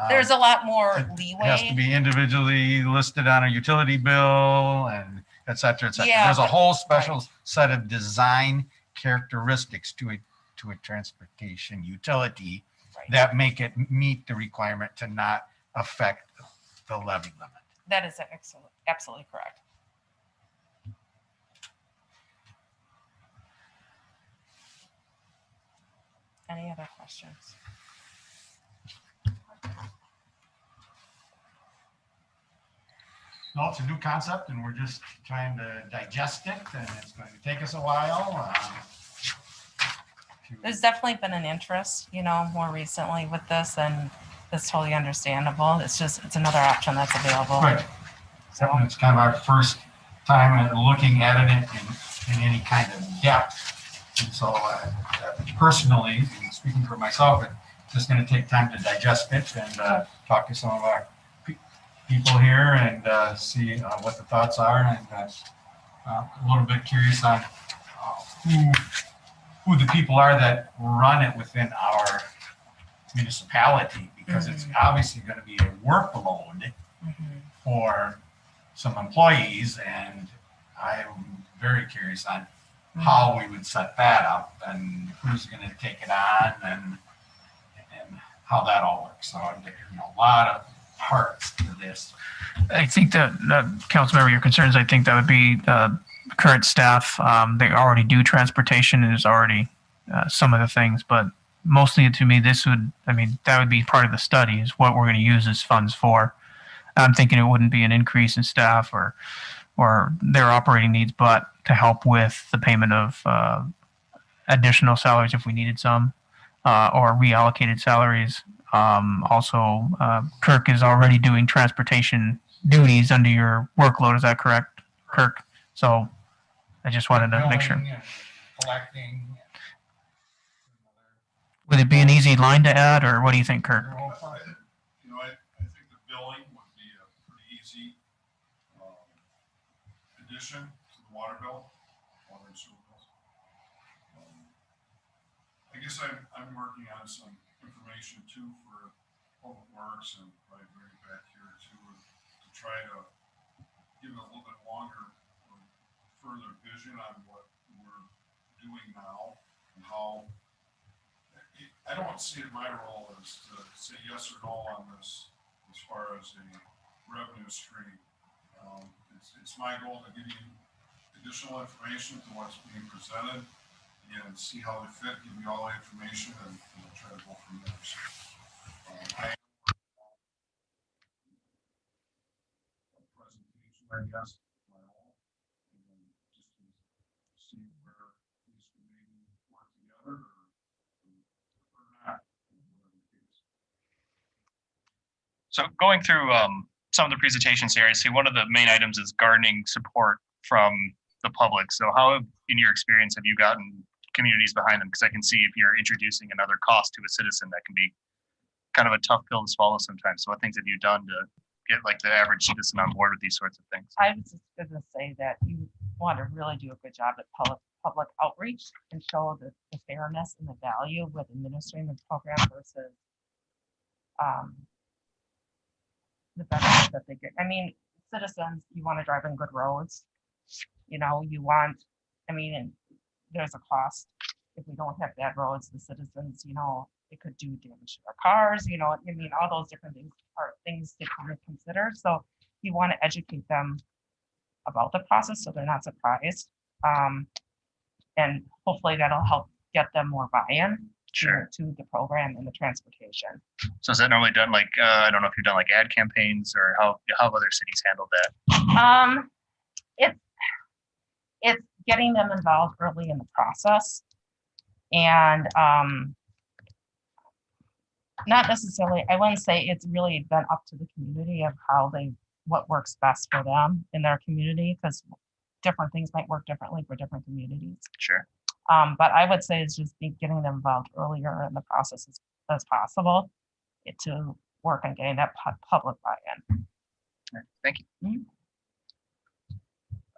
There's a lot more leeway.
It has to be individually listed on a utility bill and et cetera, et cetera.
Yeah,
There's a
but-
whole special set of design characteristics to a transportation utility that make it meet the requirement to not affect the levy limit.
That is excellent, absolutely correct. Any other questions?
Well, it's a new concept and we're just trying to digest it and it's going to take us a while.
There's definitely been an interest, more recently with this, and it's totally understandable. It's another option that's available.
Right. So it's kind of our first time at looking at it in any kind of depth. And so personally, and speaking for myself, it's just going to take time to digest it and talk to some of our people here and see what the thoughts are. And a little bit curious on who the people are that run it within our municipality, because it's obviously going to be a workload for some employees, and I'm very curious on how we would set that up and who's going to take it on and how that all works. So there's a lot of parts to this.
I think that, Councilmember, your concerns, I think that would be current staff. They already do transportation, and there's already some of the things, but mostly to me, that would be part of the study, is what we're going to use this funds for. I'm thinking it wouldn't be an increase in staff or their operating needs, but to help with the payment of additional salaries if we needed some, or reallocated salaries. Also, Kirk is already doing transportation duties under your workload. Is that correct, Kirk? So I just wanted to make sure.
Collecting.
Would it be an easy line to add, or what do you think, Kirk?
I think the billing would be a pretty easy addition to the water bill, water and sewer bills. I guess I'm working on some information too for public works, and probably bring it back here too, to try to give it a little bit longer or further vision on what we're doing now and how. I don't see it, my role is to say yes or no on this as far as a revenue stream. It's my goal to give you additional information to what's being presented and see how they fit, give you all the information, and try to go from there. So, presentation, I guess, my role, and just to see where these can maybe work together or not.
So going through some of the presentations here, I see one of the main items is gardening support from the public. So how, in your experience, have you gotten communities behind them? Because I can see if you're introducing another cost to a citizen, that can be kind of a tough pill to swallow sometimes. So what things have you done to get like the average citizen on board with these sorts of things?
I was just going to say that you want to really do a good job at public outreach and show the fairness and the value with administering the program versus the benefits that they get. I mean, citizens, you want to drive in good roads. You want, and there's a cost. If we don't have bad roads, the citizens, it could do damage to their cars, all those different things are things to kind of consider. So you want to educate them about the process so they're not surprised. And hopefully that'll help get them more buy-in. to the program and the transportation.
So is that normally done like, I don't know if you've done like ad campaigns or how have other cities handled that?
It's getting them involved early in the process, and not necessarily, I wouldn't say it's really been up to the community of what works best for them in their community, because different things might work differently for different communities.
Sure.
But I would say it's just getting them involved earlier in the process as possible to work on getting that public buy-in.
Thank you.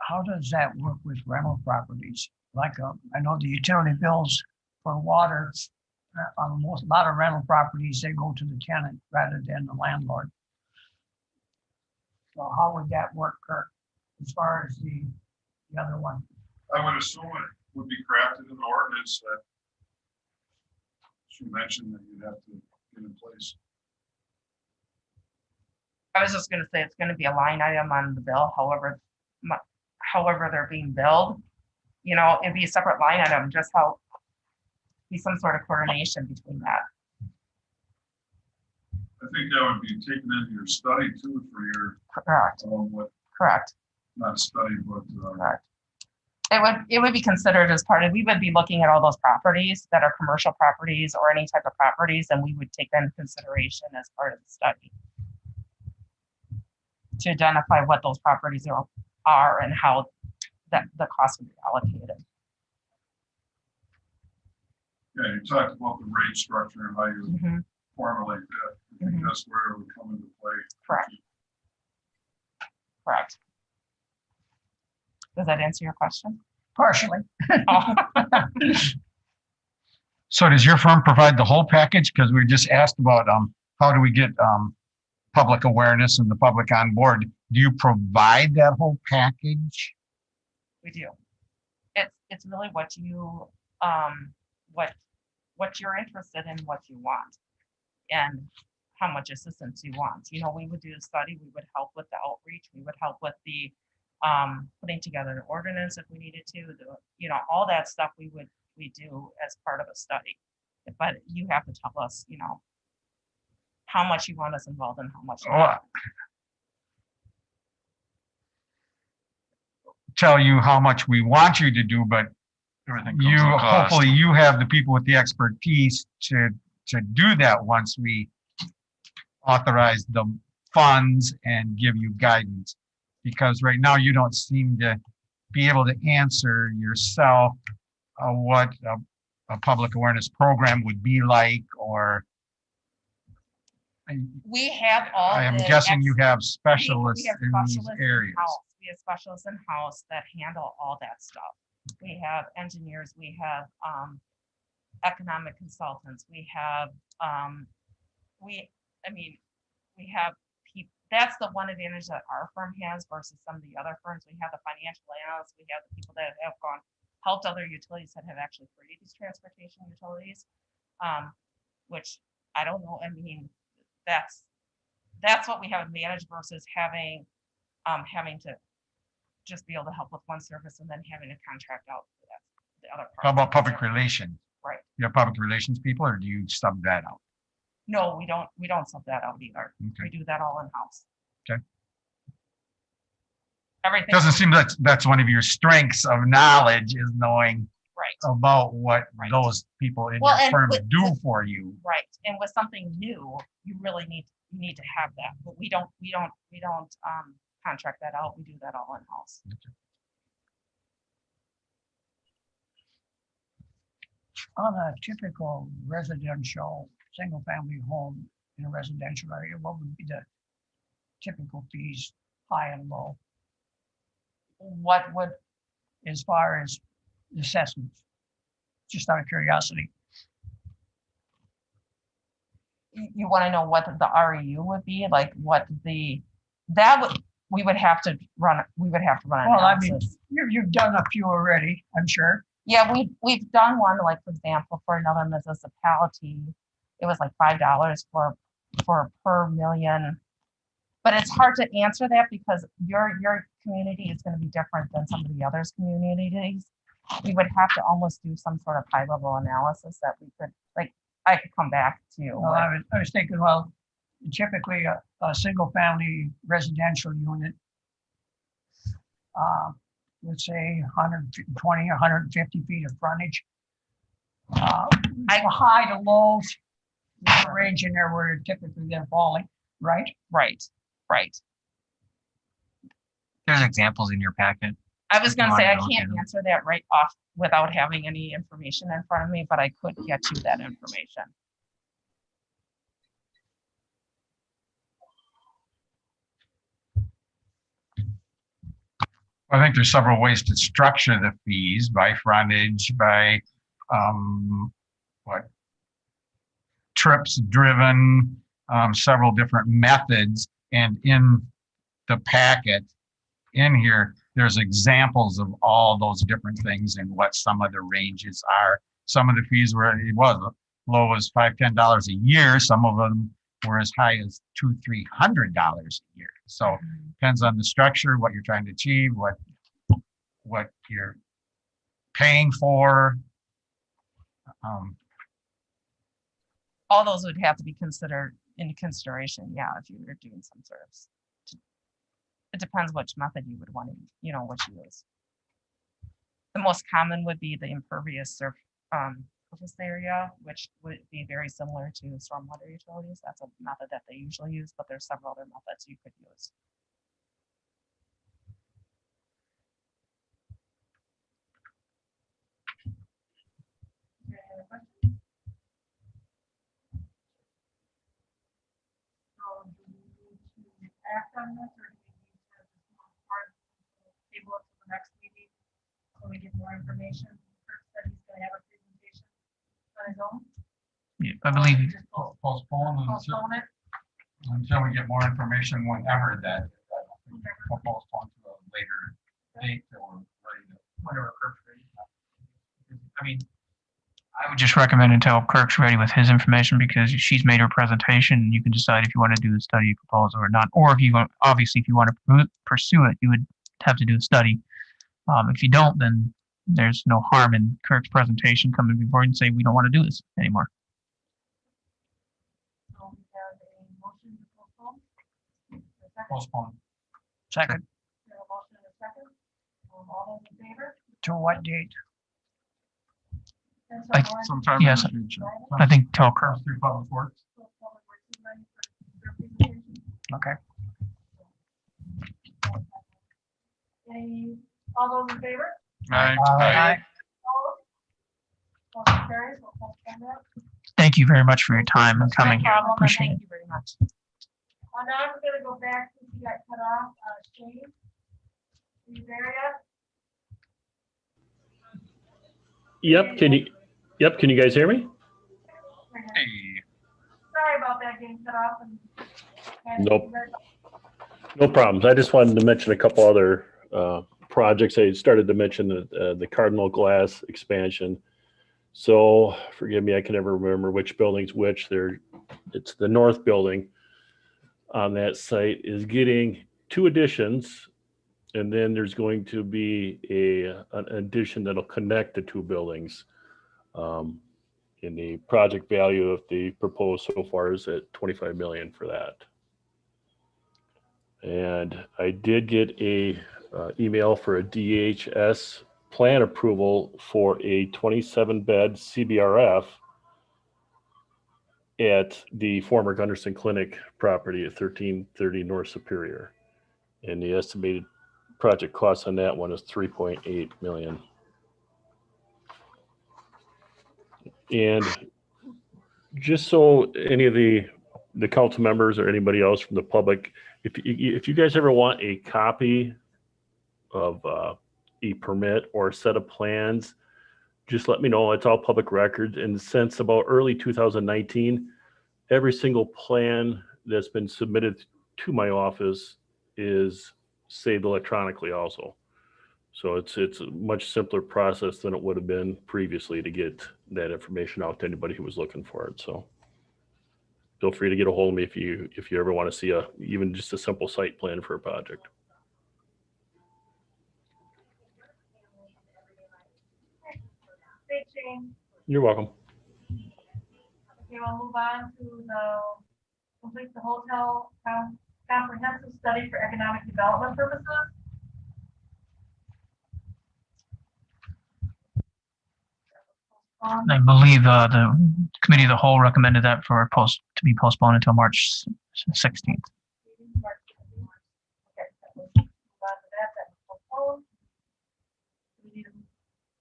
How does that work with rental properties? Like, I know the utility bills for water, on a lot of rental properties, they go to the tenant rather than the landlord. So how would that work, Kirk, as far as the other one?
I would assume it would be crafted in the ordinance that you mentioned that you'd have to get in place.
I was just going to say it's going to be a line item on the bill, however they're being billed. It'd be a separate line item, just be some sort of coordination between that.
I think that would be taken into your study too for your.
Correct. Correct.
Not study, but.
Correct. It would be considered as part of, we would be looking at all those properties that are commercial properties or any type of properties, and we would take that into consideration as part of the study to identify what those properties are and how the cost would be allocated.
Yeah, you talked about the rate structure and how you formulate that. I think that's where it would come into play.
Correct. Correct. Does that answer your question?
Partially.
So does your firm provide the whole package? Because we just asked about how do we get public awareness and the public on board? Do you provide that whole package?
We do. It's really what you what you're interested in, what you want, and how much assistance you want. We would do a study. We would help with the outreach. We would help with the putting together an ordinance if we needed to. All that stuff we do as part of a study. But you have to tell us, how much you want us involved and how much you want.
Tell you how much we want you to do, but you hopefully you have the people with the expertise to do that once we authorize the funds and give you guidance. Because right now you don't seem to be able to answer yourself what a public awareness program would be like, or
we have all.
I am guessing you have specialists in these areas.
We have specialists in house that handle all that stuff. We have engineers. We have economic consultants. We have we have people. That's the one advantage that our firm has versus some of the other firms. We have the financial analysts. We have the people that have helped other utilities that have actually created these transportation utilities, which I don't know. That's what we have advantage versus having to just be able to help with one service and then having to contract out for the other part.
How about public relations?
Right.
You have public relations people, or do you sub that out?
No, we don't sub that out either.
Okay.
We do that all in house.
Okay.
Everything
doesn't seem that that's one of your strengths of knowledge, is knowing about what those people in your firm do for you.
Right. And with something new, you really need to have that. But we don't contract that out. We do that all in house.
Okay.
On a typical residential single-family home in a residential area, what would be the typical fees, high and low?
What would,
as far as assessments, just out of curiosity?
You want to know what the REU would be, like what we would have to run. We would have to run.
Well, I mean, you've done a few already, I'm sure.
Yeah, we've done one, like, for example, for another municipality, it was like $5 for per million. But it's hard to answer that because your community is going to be different than some of the others communities. we would have to almost do some sort of high level analysis that we could, like, I could come back to you.
Well, I was thinking, well, typically a single family residential unit, let's say 120, 150 feet of frontage. High to lows, there's a range in there where typically they're falling, right?
Right.
There's examples in your packet.
I was going to say, I
If you
can't
want to
answer that right off without having any information in front of me, but I could get you that information.
I think there's several ways to structure the fees by frontage, by what trips driven, several different methods. And in the packet in here, there's examples of all those different things and what some of the ranges are. Some of the fees were, it was low as $5, $10 a year. Some of them were as high as $200, $300 a year. So depends on the structure, what you're trying to achieve, what you're paying for.
All those would have to be considered into consideration. Yeah, if you were doing some sort of, it depends which method you would want to, which use. The most common would be the impervious surface area, which would be very similar to stormwater utilities. That's a method that they usually use, but there's several other methods you could use.
Act on this, or do we need to table it to the next meeting so we get more information? Kurt said he's going to have a presentation on his own.
Yeah, I believe.
Postpone
Postpone it.
until we get more information whenever that will postpone to a later date that we're ready to. Whenever Kirk's ready.
I mean, I would just recommend until Kirk's ready with his information, because she's made her presentation and you can decide if you want to do the study proposal or not. Or if you want, obviously, if you want to pursue it, you would have to do a study. If you don't, then there's no harm in Kirk's presentation coming before and say, we don't want to do this anymore.
So we have a motion to postpone.
Postpone.
Second,
We have a motion and a second. All those in favor?
to what date?
Sometime
Yes,
in the future.
I think tell Kirk.
Through Public Works.
Okay.
All those in favor?
Aye.
Aye.
Opposed? Motion carries. We'll postpone that.
Thank you very much for your time and coming
No
here.
problem, and
Appreciate
thank
it.
you very much. Now I'm gonna go back since you got cut off. Shane? Are you there yet?
Yep, can you guys hear me?
Hey.
Sorry about that getting cut off. And
Nope. No problems. I just wanted to mention a couple other projects. I started to mention the Cardinal Glass expansion. So forgive me, I can never remember which building's which. It's the north building on that site is getting 2 additions. And then there's going to be an addition that'll connect the 2 buildings. In the project value of the proposed so far is at 25 million for that. And I did get a email for a DHS plan approval for a 27-bed CBRF at the former Gunderson Clinic property at 1330 North Superior. And the estimated project cost on that one is 3.8 million. And just so any of the council members or anybody else from the public, if you guys ever want a copy of a permit or a set of plans, just let me know. It's all public record. And since about early 2019, every single plan that's been submitted to my office is saved electronically also. So it's a much simpler process than it would have been previously to get that information out to anybody who was looking for it. So feel free to get a hold of me if you ever want to see even just a simple site plan for a project.
Thanks, Shane.
You're welcome.
Okay, we'll move on to the complete the hotel comprehensive study for economic development purposes.
I believe the committee of the whole recommended that to be postponed until March 16th.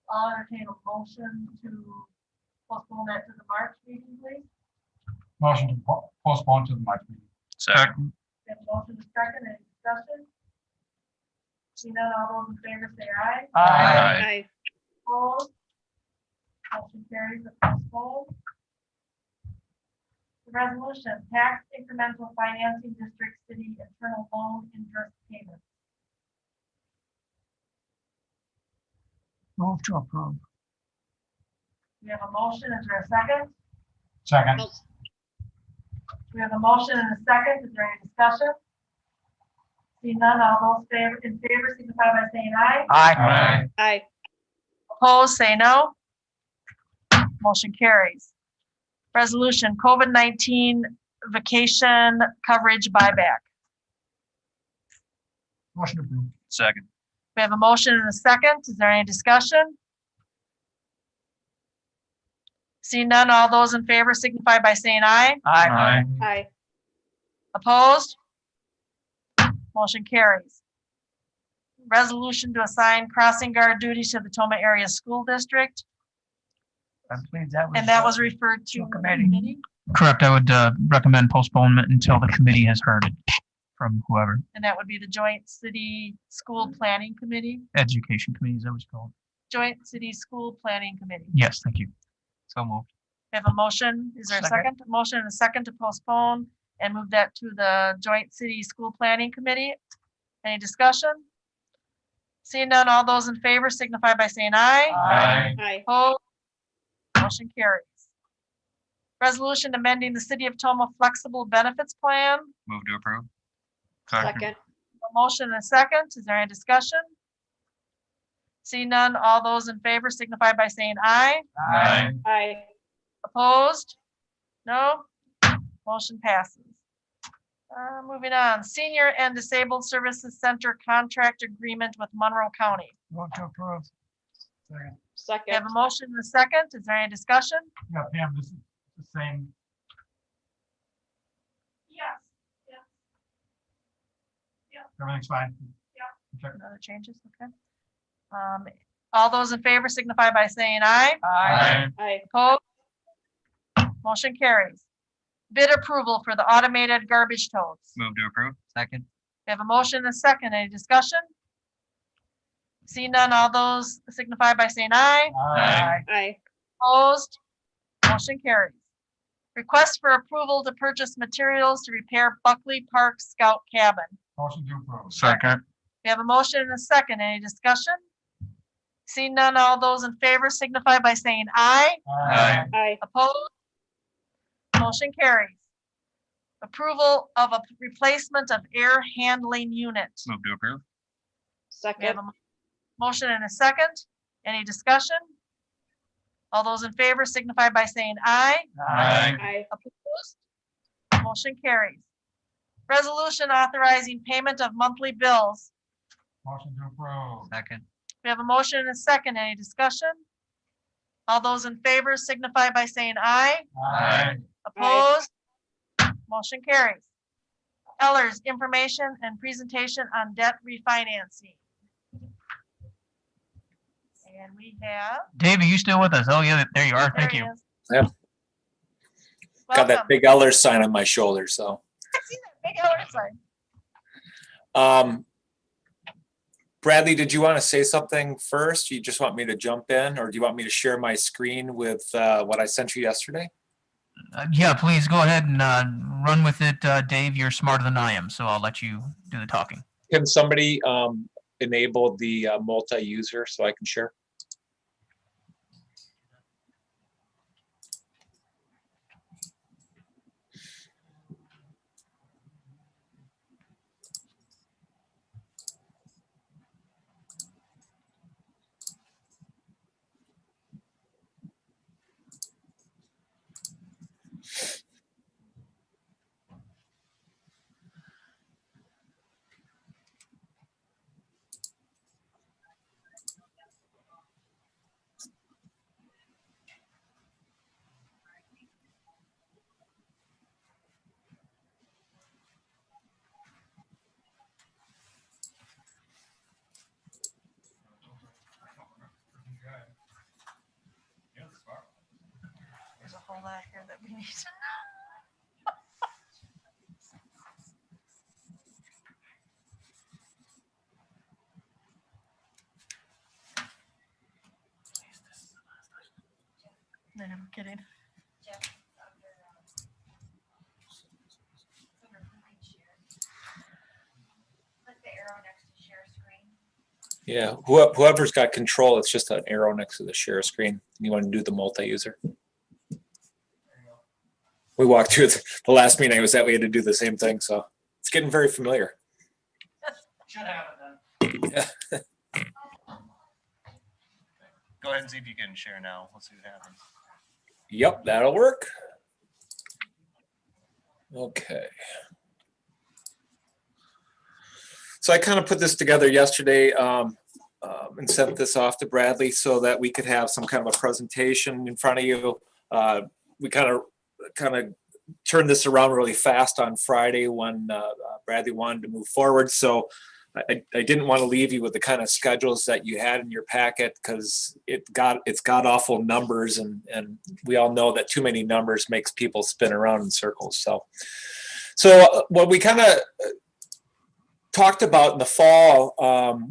I'll entertain a motion to postpone that to the March meeting, please.
Motion to postpone to the March meeting.
Second.
We have a motion to second, any discussion? Seeing none, all those in favor say aye.
Aye.
Opposed? Motion carries to postpone. The resolution, tax incremental financing district city internal loan interest payments.
Move to approve.
We have a motion, is there a second?
Second.
We have a motion and a second, is there any discussion? Seeing none, all those in favor signify by saying aye.
Aye.
Aye.
Opposed, say no. Motion carries. Resolution, COVID-19 vacation coverage buyback.
Motion approved.
Second.
We have a motion and a second. Is there any discussion? Seeing none, all those in favor signify by saying aye.
Aye.
Aye.
Opposed? Motion carries. Resolution to assign crossing guard duty to the Tomah Area School District,
I believe that was.
and that was referred to committee,
Correct. I would recommend postponement until the committee has heard it from whoever.
and that would be the Joint City School Planning Committee,
Education committee, is that what it's called?
Joint City School Planning Committee.
Yes, thank you.
So moved.
We have a motion. Is there a
Second.
second? Motion and a second to postpone and move that to the Joint City School Planning Committee. Any discussion? Seeing none, all those in favor signify by saying aye.
Aye.
Opposed? Motion carries. Resolution amending the City of Tomah Flexible Benefits Plan.
Move to approve.
Second.
A motion and a second. Is there any discussion? Seeing none, all those in favor signify by saying aye.
Aye.
Opposed? No? Motion passes. Moving on, Senior and Disabled Services Center Contract Agreement with Monroe County.
Move to approve. Second.
We have
Second.
a motion and a second. Is there any discussion?
Yeah, Pam, this is the same.
Yes.
Everything's fine.
No other changes? Okay. All those in favor signify by saying aye.
Aye.
Opposed? Motion carries. Bid approval for the automated garbage totes.
Move to approve.
Second.
We have a motion and a second. Any discussion? See none, all those signify by saying aye.
Aye.
Opposed? Motion carries. Request for approval to purchase materials to repair Buckley Park Scout Cabin.
Motion to approve.
Second.
We have a motion and a second. Any discussion? See none, all those in favor signify by saying aye.
Aye.
Opposed? Motion carries. Approval of a replacement of air handling unit.
Move to approve.
We have
Second.
a motion and a second. Any discussion? All those in favor signify by saying aye.
Aye.
Opposed? Motion carries. Resolution authorizing payment of monthly bills.
Motion to approve.
Second.
We have a motion and a second. Any discussion? All those in favor signify by saying aye. Opposed? Motion carries. Ellers, information and presentation on debt refinancing. And we have.
Dave, are you still with us? Oh, yeah, there you are. Thank
there he
you.
is.
Yep. Got that
Welcome.
big Eller sign on my shoulder, so.
I see that big Ellers sign.
Bradley, did you want to say something first? You just want me to jump in, or do you want me to share my screen with what I sent you yesterday?
Yeah, please go ahead and run with it, Dave. You're smarter than I am, so I'll let you do the talking.
Can somebody enable the multi-user so I can share?
lot here that we need to know. I'm kidding. Click the arrow next to share screen.
Yeah, whoever's got control, it's just an arrow next to the share screen. You want to do the multi-user. We walked through the last meeting I was at, we had to do the same thing, so it's getting very familiar.
Should have it then. Go ahead and see if you can share now. Let's see what happens.
Yep, that'll work. Okay. So I kind of put this together yesterday and sent this off to Bradley so that we could have some kind of a presentation in front of you. We kind of turned this around really fast on Friday when Bradley wanted to move forward. So I didn't want to leave you with the kind of schedules that you had in your packet because it's got awful numbers, and we all know that too many numbers makes people spin around in circles. So what we kind of talked about in the fall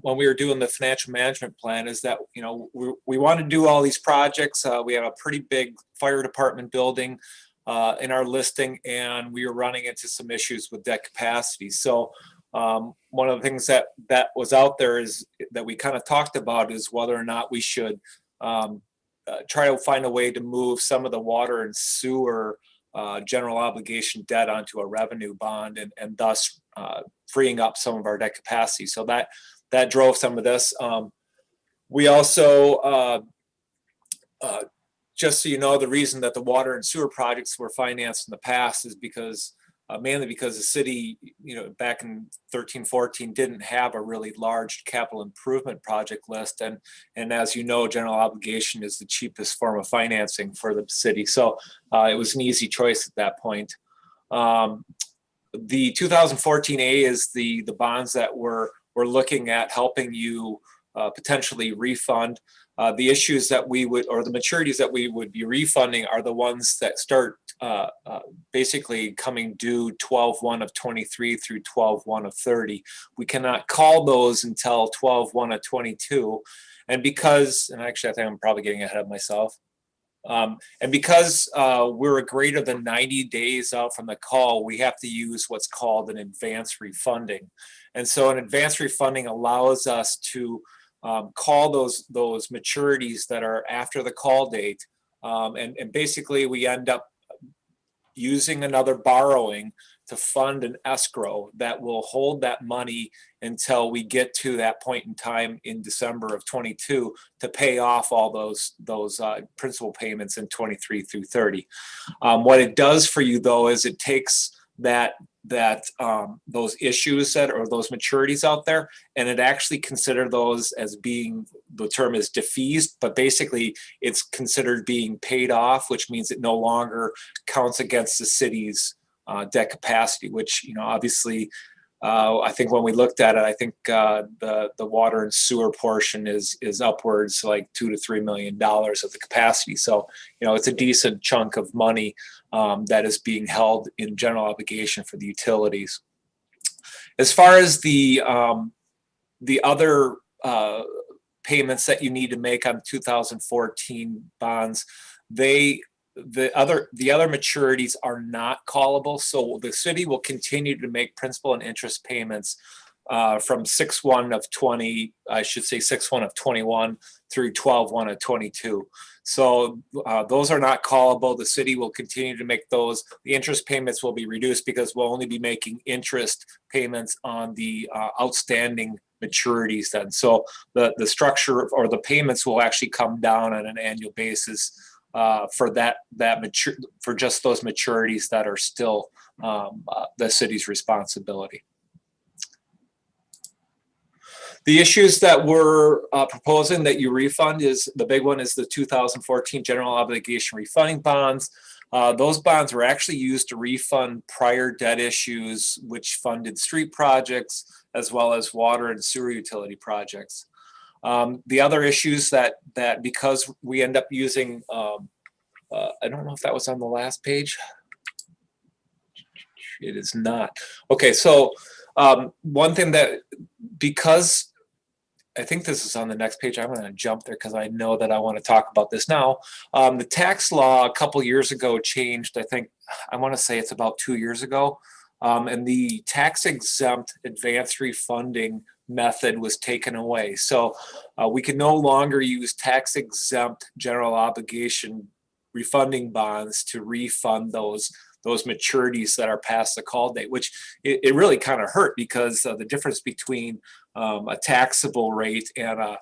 when we were doing the financial management plan is that, you know, we want to do all these projects. We have a pretty big fire department building in our listing, and we were running into some issues with debt capacity. So one of the things that was out there is that we kind of talked about is whether or not we should try to find a way to move some of the water and sewer general obligation debt onto a revenue bond, and thus freeing up some of our debt capacity. So that drove some of this. We also, just so you know, the reason that the water and sewer projects were financed in the past is because mainly because the city, you know, back in 13-14 didn't have a really large capital improvement project list, and as you know, general obligation is the cheapest form of financing for the city. So it was an easy choice at that point. The 2014A is the bonds that we're looking at helping you potentially refund. The issues that we would, or the maturities that we would be refunding, are the ones that start basically coming due 12/1 of 23 through 12/1 of 30. We cannot call those until 12/1 of 22. And because, and actually I think I'm probably getting ahead of myself. And because we're greater than 90 days out from the call, we have to use what's called an advance refunding. And so an advance refunding allows us to call those maturities that are after the call date. And basically we end up using another borrowing to fund an escrow that will hold that money until we get to that point in time in December of 22 to pay off all those principal payments in 23 through 30. What it does for you though is it takes those issues that, or those maturities out there, and it actually consider those as being, the term is defeased, but basically it's considered being paid off, which means it no longer counts against the city's debt capacity, which, you know, obviously I think when we looked at it, I think the water and sewer portion is upwards like $2 to $3 million of the capacity. So, you know, it's a decent chunk of money that is being held in general obligation for the utilities. As far as the other payments that you need to make on 2014 bonds, the other maturities are not callable. So the city will continue to make principal and interest payments from 6/1 of 20, I should say 6/1 of 21 through 12/1 of 22. So those are not callable. The city will continue to make those. The interest payments will be reduced because we'll only be making interest payments on the outstanding maturities then. So the structure or the payments will actually come down on an annual basis for for just those maturities that are still the city's responsibility. The issues that we're proposing that you refund is, the big one is the 2014 general obligation refunding bonds. Those bonds were actually used to refund prior debt issues, which funded street projects as well as water and sewer utility projects. The other issues that because we end up using I don't know if that was on the last page. It is not. Okay, so one thing that, because I think this is on the next page, I'm going to jump there because I know that I want to talk about this now. The tax law a couple years ago changed. I want to say it's about 2 years ago. And the tax exempt advance refunding method was taken away. So we can no longer use tax exempt general obligation refunding bonds to refund those maturities that are past the call date, which it really kind of hurt, because the difference between a taxable rate and a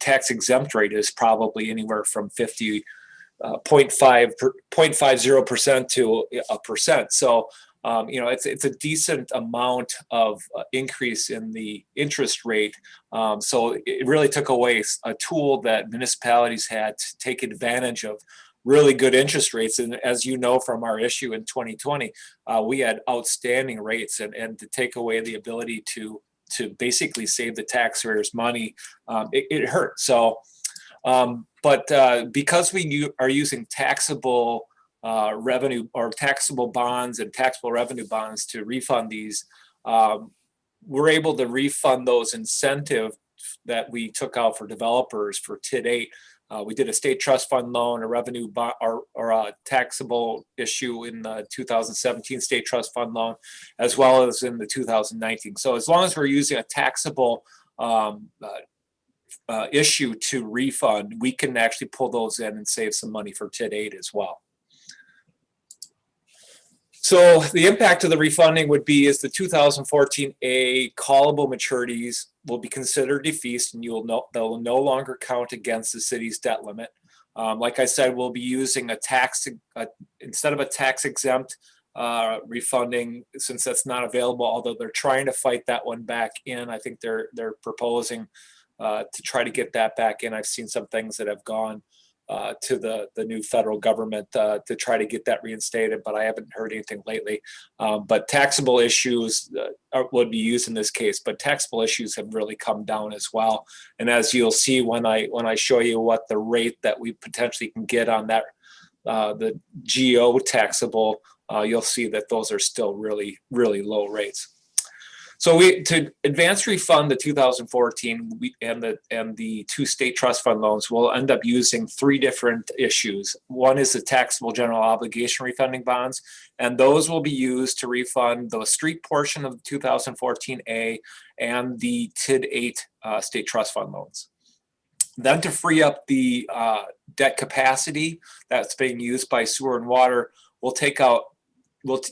tax exempt rate is probably anywhere from 0.50% to a percent. So it's a decent amount of increase in the interest rate. So it really took away a tool that municipalities had to take advantage of really good interest rates. And as you know from our issue in 2020, we had outstanding rates, and to take away the ability to basically save the taxpayers money, it hurt. So, but because we are using taxable revenue or taxable bonds and taxable revenue bonds to refund these, we're able to refund those incentives that we took out for developers for TID 8. We did a state trust fund loan, a revenue bond, or a taxable issue in the 2017 state trust fund loan, as well as in the 2019. So as long as we're using a taxable issue to refund, we can actually pull those in and save some money for TID 8 as well. So the impact of the refunding would be is the 2014A callable maturities will be considered defeased, and they'll no longer count against the city's debt limit. Like I said, we'll be using instead of a tax exempt refunding, since that's not available, although they're trying to fight that one back in. I think they're proposing to try to get that back in. I've seen some things that have gone to the new federal government to try to get that reinstated, but I haven't heard anything lately. But taxable issues would be used in this case, but taxable issues have really come down as well. And as you'll see when I show you what the rate that we potentially can get on that, the GO taxable, you'll see that those are still really, really low rates. So to advance refund the 2014 and the two state trust fund loans, we'll end up using 3 different issues. One is the taxable general obligation refunding bonds, and those will be used to refund the street portion of the 2014A and the TID 8 state trust fund loans. Then to free up the debt capacity that's being used by sewer and water, we'll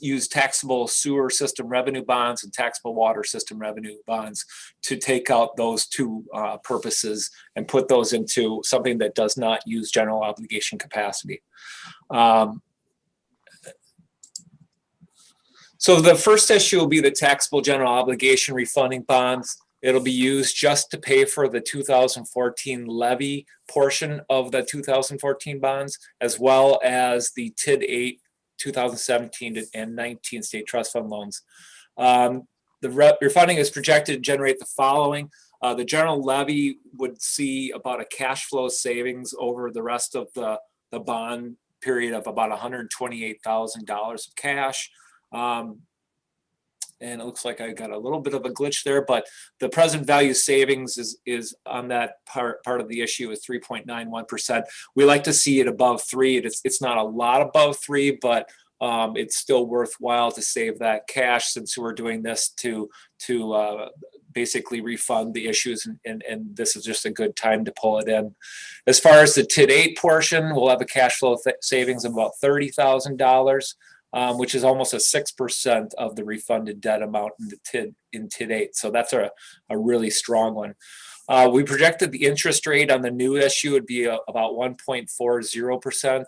use taxable sewer system revenue bonds and taxable water system revenue bonds to take out those 2 purposes and put those into something that does not use general obligation capacity. So the first issue will be the taxable general obligation refunding bonds. It'll be used just to pay for the 2014 levy portion of the 2014 bonds, as well as the TID 8 2017 and 19 state trust fund loans. The refunding is projected to generate the following. The general levy would see about a cash flow savings over the rest of the bond period of about $128,000 of cash. And it looks like I got a little bit of a glitch there, but the present value savings is on that part of the issue is 3.91%. We like to see it above 3. It's not a lot above 3, but it's still worthwhile to save that cash, since we're doing this to basically refund the issues, and this is just a good time to pull it in. As far as the TID 8 portion, we'll have a cash flow savings of about $30,000. Which is almost a 6% of the refunded debt amount in TID 8. So that's a really strong one. We projected the interest rate on the new issue would be about 1.40%.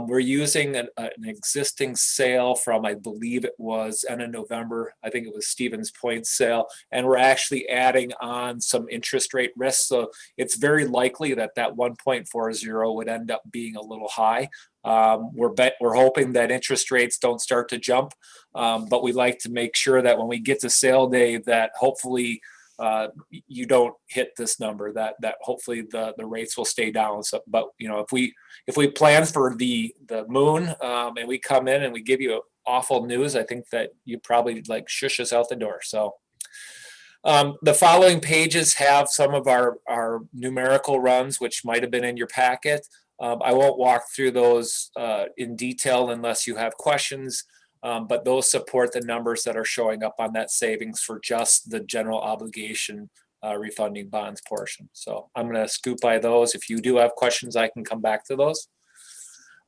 We're using an existing sale from, I believe it was end of November. I think it was Stevens Point sale, and we're actually adding on some interest rate risk. So it's very likely that 1.40 would end up being a little high. We're hoping that interest rates don't start to jump, but we like to make sure that when we get to sale day, that hopefully you don't hit this number, that hopefully the rates will stay down. So, but you know, if we plan for the moon, and we come in and we give you awful news, I think that you probably like shush us out the door. So the following pages have some of our numerical runs, which might have been in your packet. I won't walk through those in detail unless you have questions. But those support the numbers that are showing up on that savings for just the general obligation refunding bonds portion. So I'm going to scoop by those. If you do have questions, I can come back to those.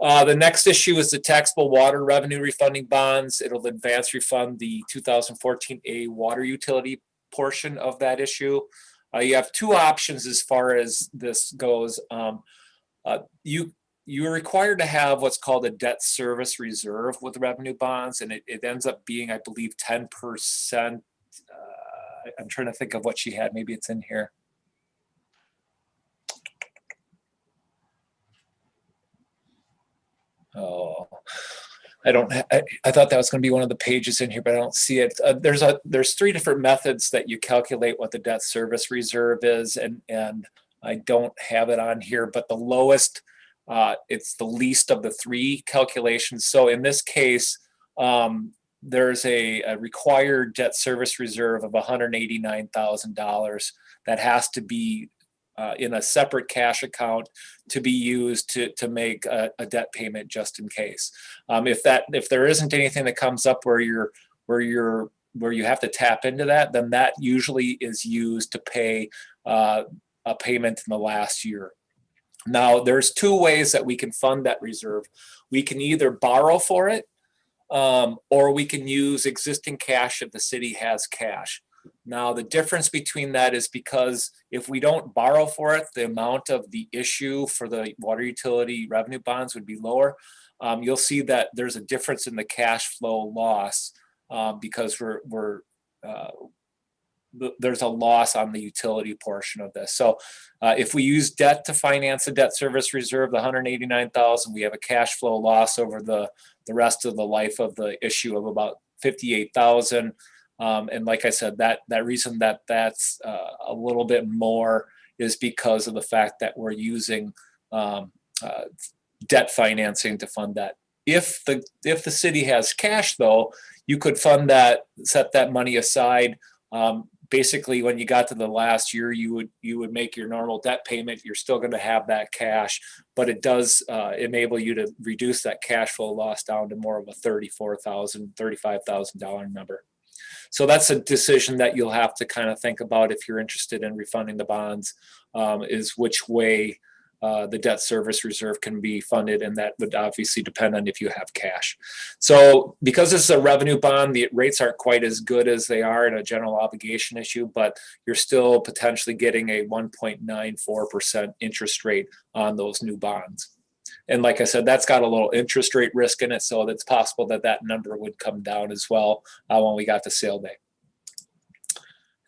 The next issue is the taxable water revenue refunding bonds. It'll advance refund the 2014A water utility portion of that issue. You have two options as far as this goes. You're required to have what's called a debt service reserve with revenue bonds, and it ends up being, I believe, 10%. I'm trying to think of what she had. Maybe it's in here. Oh, I don't. I thought that was going to be one of the pages in here, but I don't see it. There's three different methods that you calculate what the debt service reserve is, and I don't have it on here, but the lowest. It's the least of the three calculations. So in this case, there's a required debt service reserve of $189,000 that has to be in a separate cash account to be used to make a debt payment just in case. If there isn't anything that comes up where you have to tap into that, then that usually is used to pay a payment in the last year. Now, there's two ways that we can fund that reserve. We can either borrow for it, or we can use existing cash if the city has cash. Now, the difference between that is because if we don't borrow for it, the amount of the issue for the water utility revenue bonds would be lower. You'll see that there's a difference in the cash flow loss because there's a loss on the utility portion of this. So if we use debt to finance the debt service reserve, the $189,000, we have a cash flow loss over the rest of the life of the issue of about $58,000. And like I said, that reason that's a little bit more is because of the fact that we're using debt financing to fund that. If the city has cash, though, you could fund that, set that money aside. Basically, when you got to the last year, you would make your normal debt payment. You're still going to have that cash, but it does enable you to reduce that cash flow loss down to more of a $34,000, $35,000 number. So that's a decision that you'll have to kind of think about if you're interested in refunding the bonds, is which way the debt service reserve can be funded, and that would obviously depend on if you have cash. So because this is a revenue bond, the rates aren't quite as good as they are in a general obligation issue, but you're still potentially getting a 1.94% interest rate on those new bonds. And like I said, that's got a little interest rate risk in it, so it's possible that that number would come down as well when we got to sale day.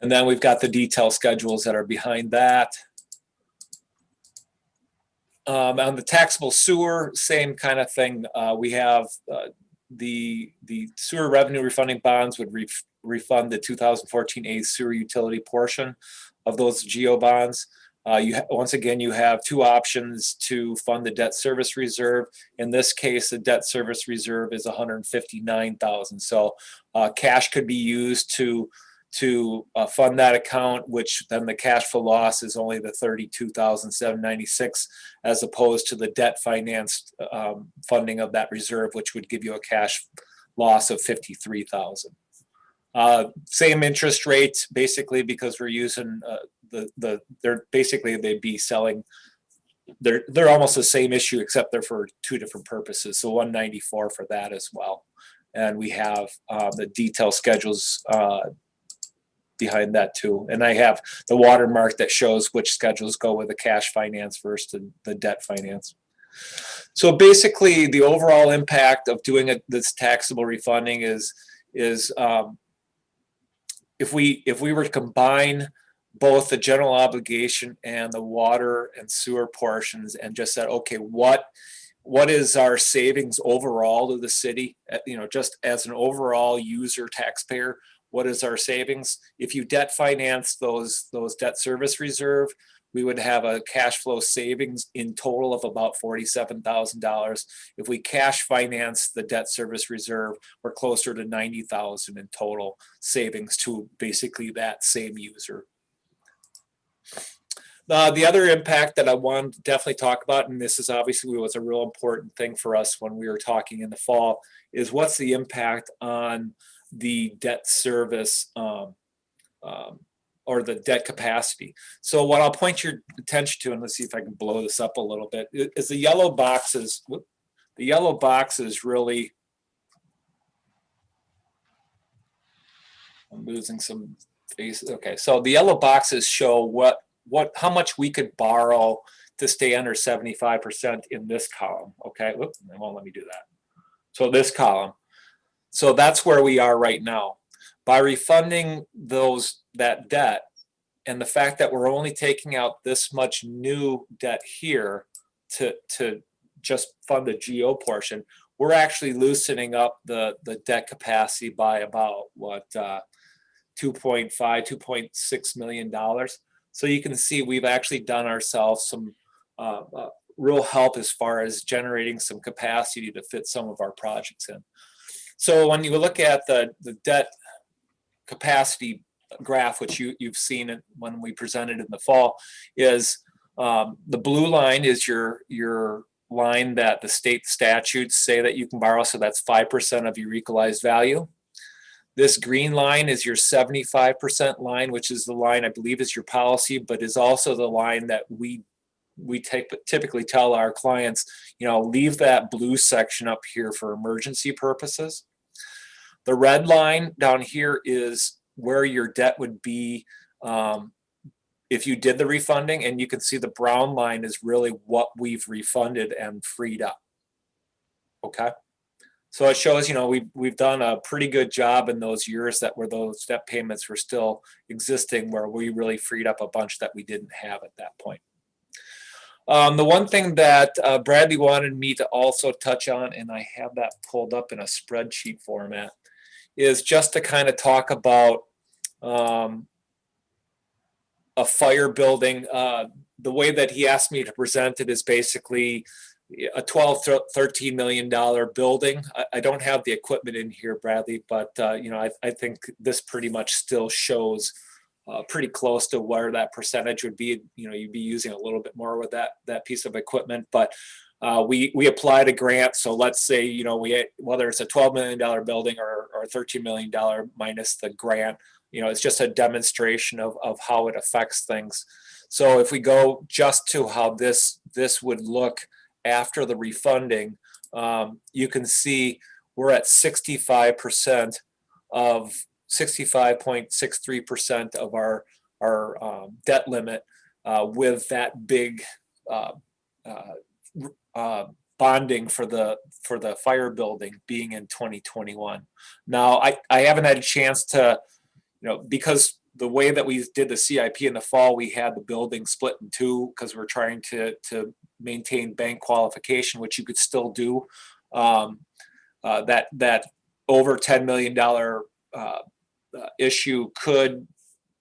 And then we've got the detail schedules that are behind that. On the taxable sewer, same kind of thing. We have the sewer revenue refunding bonds would refund the 2014A sewer utility portion of those GO bonds. Once again, you have two options to fund the debt service reserve. In this case, the debt service reserve is $159,000. So cash could be used to fund that account, which then the cash flow loss is only the $32,796, as opposed to the debt financed funding of that reserve, which would give you a cash loss of $53,000. Same interest rates, basically, because we're using they'd be selling. They're almost the same issue, except they're for two different purposes. So 194 for that as well, and we have the detail schedules behind that too. And I have the watermark that shows which schedules go with the cash finance versus the debt finance. So basically, the overall impact of doing this taxable refunding is if we were to combine both the general obligation and the water and sewer portions and just said, okay, what is our savings overall to the city? Just as an overall user taxpayer, what is our savings? If you debt finance those debt service reserve, we would have a cash flow savings in total of about $47,000. If we cash finance the debt service reserve, we're closer to $90,000 in total savings to basically that same user. The other impact that I wanted to definitely talk about, and this is obviously was a real important thing for us when we were talking in the fall, is what's the impact on the debt service or the debt capacity. So what I'll point your attention to, and let's see if I can blow this up a little bit, is the yellow boxes. The yellow boxes really, I'm losing some face. Okay, so the yellow boxes show how much we could borrow to stay under 75% in this column. Okay, whoops, it won't let me do that. So this column. So that's where we are right now. By refunding that debt, and the fact that we're only taking out this much new debt here to just fund the GO portion, we're actually loosening up the debt capacity by about what, $2.6 million. So you can see we've actually done ourselves some real help as far as generating some capacity to fit some of our projects in. So when you look at the debt capacity graph, which you've seen it when we presented in the fall, is the blue line is your line that the state statutes say that you can borrow. So that's 5% of your equalized value. This green line is your 75% line, which is the line I believe is your policy, but is also the line that we typically tell our clients, leave that blue section up here for emergency purposes. The red line down here is where your debt would be if you did the refunding, and you can see the brown line is really what we've refunded and freed up. Okay, so it shows we've done a pretty good job in those years that where those debt payments were still existing, where we really freed up a bunch that we didn't have at that point. The one thing that Bradley wanted me to also touch on, and I have that pulled up in a spreadsheet format, is just to kind of talk about a fire building. The way that he asked me to present it is basically a $13 million building. I don't have the equipment in here, Bradley, but I think this pretty much still shows pretty close to where that percentage would be. You'd be using a little bit more with that piece of equipment, but we applied a grant. So let's say, whether it's a $12 million building or $13 million minus the grant, it's just a demonstration of how it affects things. So if we go just to how this would look after the refunding, you can see we're at 65% of 65.63% of our debt limit with that big bonding for the fire building being in 2021. Now, I haven't had a chance to, because the way that we did the CIP in the fall, we had the building split in two because we're trying to maintain bank qualification, which you could still do. That over $10 million issue could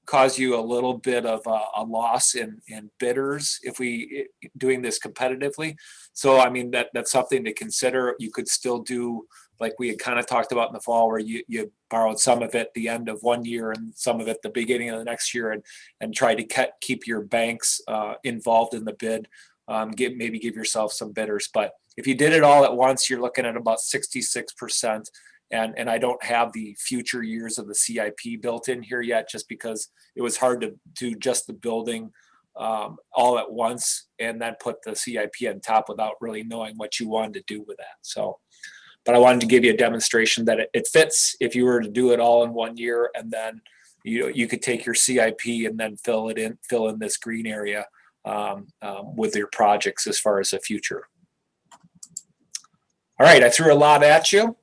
cause you a little bit of a loss in bidders if we doing this competitively. So I mean that's something to consider. You could still do like we had kind of talked about in the fall, where you borrowed some of it the end of one year and some of it the beginning of the next year, and try to keep your banks involved in the bid. Maybe give yourself some bidders. But if you did it all at once, you're looking at about 66%. And I don't have the future years of the CIP built in here yet, just because it was hard to do just the building all at once and then put the CIP on top without really knowing what you wanted to do with that. So, but I wanted to give you a demonstration that it fits if you were to do it all in 1 year, and then you could take your CIP and then fill in this green area with your projects as far as the future. All right, I threw a lot at you.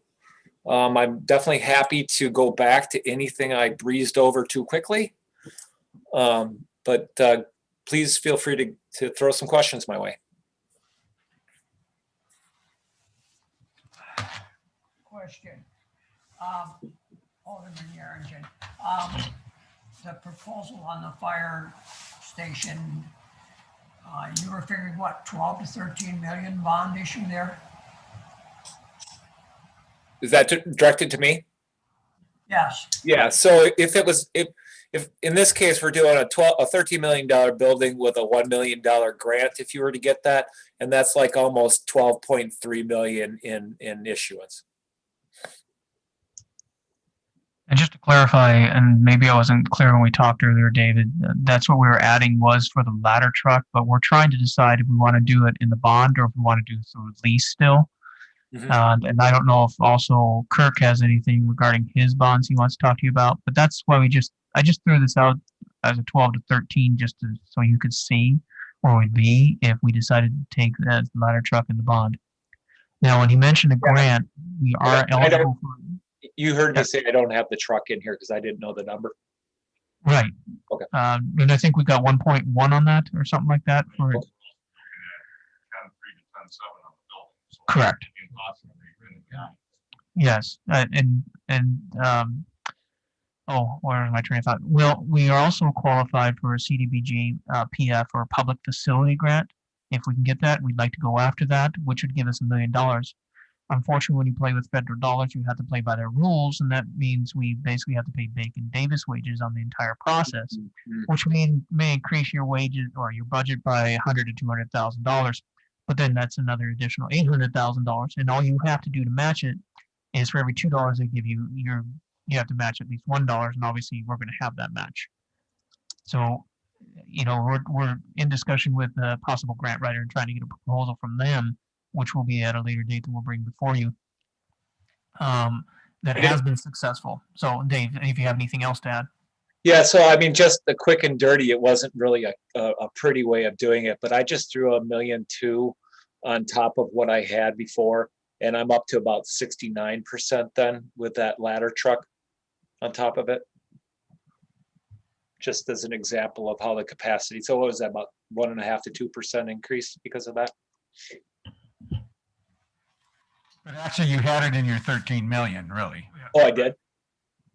I'm definitely happy to go back to anything I breezed over too quickly. But please feel free to throw some questions my way.
Question. Alderman Yarrington, The proposal on the fire station, you were figuring what, 12 to 13 million bond issue there?
Is that directed to me?
Yes.
Yeah, so if it was, if in this case, we're doing a $13 million building with a $1 million grant, if you were to get that, and that's like almost 12.3 million in issuance.
And just to clarify, and maybe I wasn't clear when we talked earlier, David, that's what we were adding was for the ladder truck, but we're trying to decide if we want to do it in the bond or if we want to do it through lease still. And I don't know if also Kirk has anything regarding his bonds he wants to talk to you about, but that's why I just threw this out as a 12 to 13 just so you could see where we'd be if we decided to take that ladder truck in the bond. Now, when he mentioned a grant, we are eligible for.
You heard me say I don't have the truck in here because I didn't know the number.
Right.
Okay.
And I think we got 1.1 on that or something like that for.
Okay. 10.3 to 10.7 on the building. So
Correct. Yes, where is my train of thought? Well, we are also qualified for a CDBG PF or public facility grant. If we can get that, we'd like to go after that, which would give us $1 million. Unfortunately, when you play with federal dollars, you have to play by their rules, and that means we basically have to pay Bacon Davis wages on the entire process, which may increase your wages or your budget by $100,000 to $200,000. But then that's another additional $800,000, and all you have to do to match it is for every $2 they give you, you have to match at least $1, and obviously we're going to have that match. So, we're in discussion with a possible grant writer and trying to get a proposal from them, which will be at a later date that we'll bring before you. That has been successful. So, Dave, if you have anything else to add.
Yeah, so I mean, just the quick and dirty, it wasn't really a pretty way of doing it, but I just threw $1.2 million on top of what I had before, and I'm up to about 69% then with that ladder truck on top of it. Just as an example of how the capacity, so what was that, about 1.5 to 2% increase because of that?
But actually, you had it in your 13 million, really.
Oh, I did?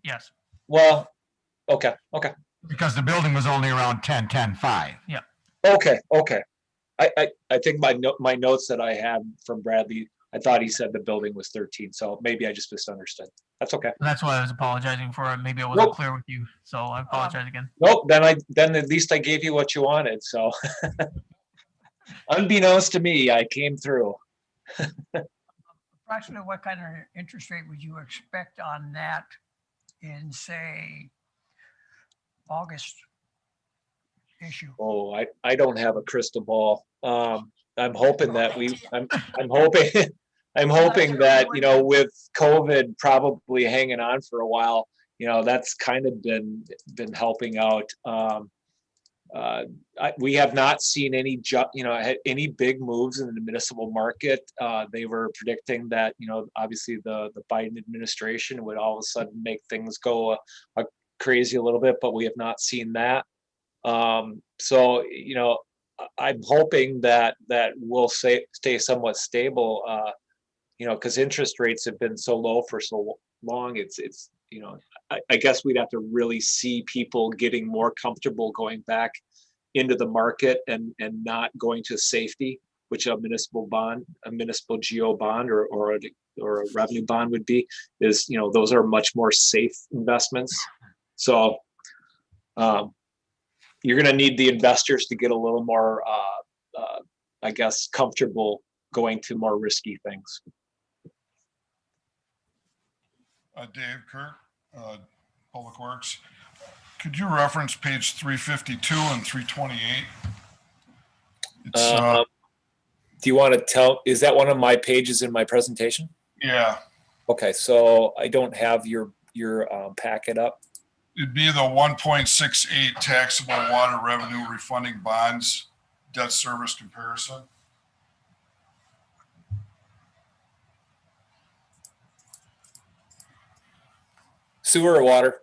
Yes.
Well, okay.
Because the building was only around 10.5.
Yeah.
Okay. I think my notes that I had from Bradley, I thought he said the building was 13, so maybe I just misunderstood. That's okay.
That's why I was apologizing for it. Maybe I wasn't clear with you, so I apologize again.
Nope. Then at least I gave you what you wanted. So, unbeknownst to me, I came through.
Approximately what kind of interest rate would you expect on that in, say, August issue?
Oh, I don't have a crystal ball. I'm hoping that I'm hoping that, with COVID probably hanging on for a while, that's kind of been helping out. We have not seen any big moves in the municipal market. They were predicting that, obviously the Biden administration would all of a sudden make things go crazy a little bit, but we have not seen that. So, I'm hoping that we'll stay somewhat stable, because interest rates have been so low for so long. It's I guess we'd have to really see people getting more comfortable going back into the market and not going to safety, which a municipal GO bond or a revenue bond would be. Is those are much more safe investments. So you're going to need the investors to get a little more, I guess, comfortable going to more risky things.
Dave, Kirk, Public Works. Could you reference page 352 and 328?
Do you want to tell, is that one of my pages in my presentation?
Yeah.
Okay, so I don't have your packet up.
It'd be the 1.68 taxable water revenue refunding bonds debt service comparison.
Sewer or water?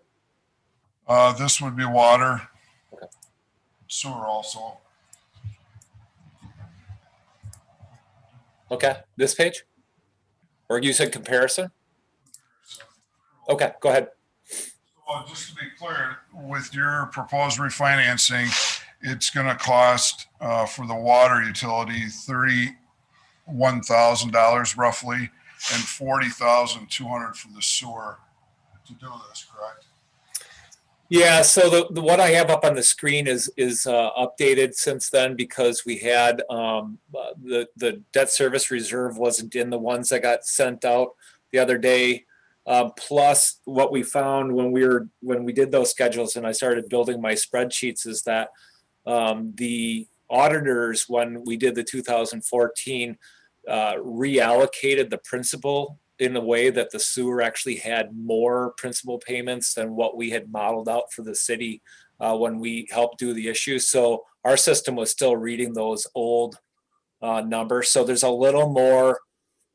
This would be water.
Okay.
Sewer also.
Okay, this page? Or you said comparison? Okay, go ahead.
So Well, just to be clear, with your proposed refinancing, it's going to cost for the water utility $31,000 roughly, and $40,200 for the sewer to do this, correct?
Yeah, so the what I have up on the screen is updated since then because we had the debt service reserve wasn't in the ones that got sent out the other day. Plus, what we found when we did those schedules and I started building my spreadsheets is that the auditors, when we did the 2014, reallocated the principal in a way that the sewer actually had more principal payments than what we had modeled out for the city when we helped do the issue. So our system was still reading those old numbers. So there's a little more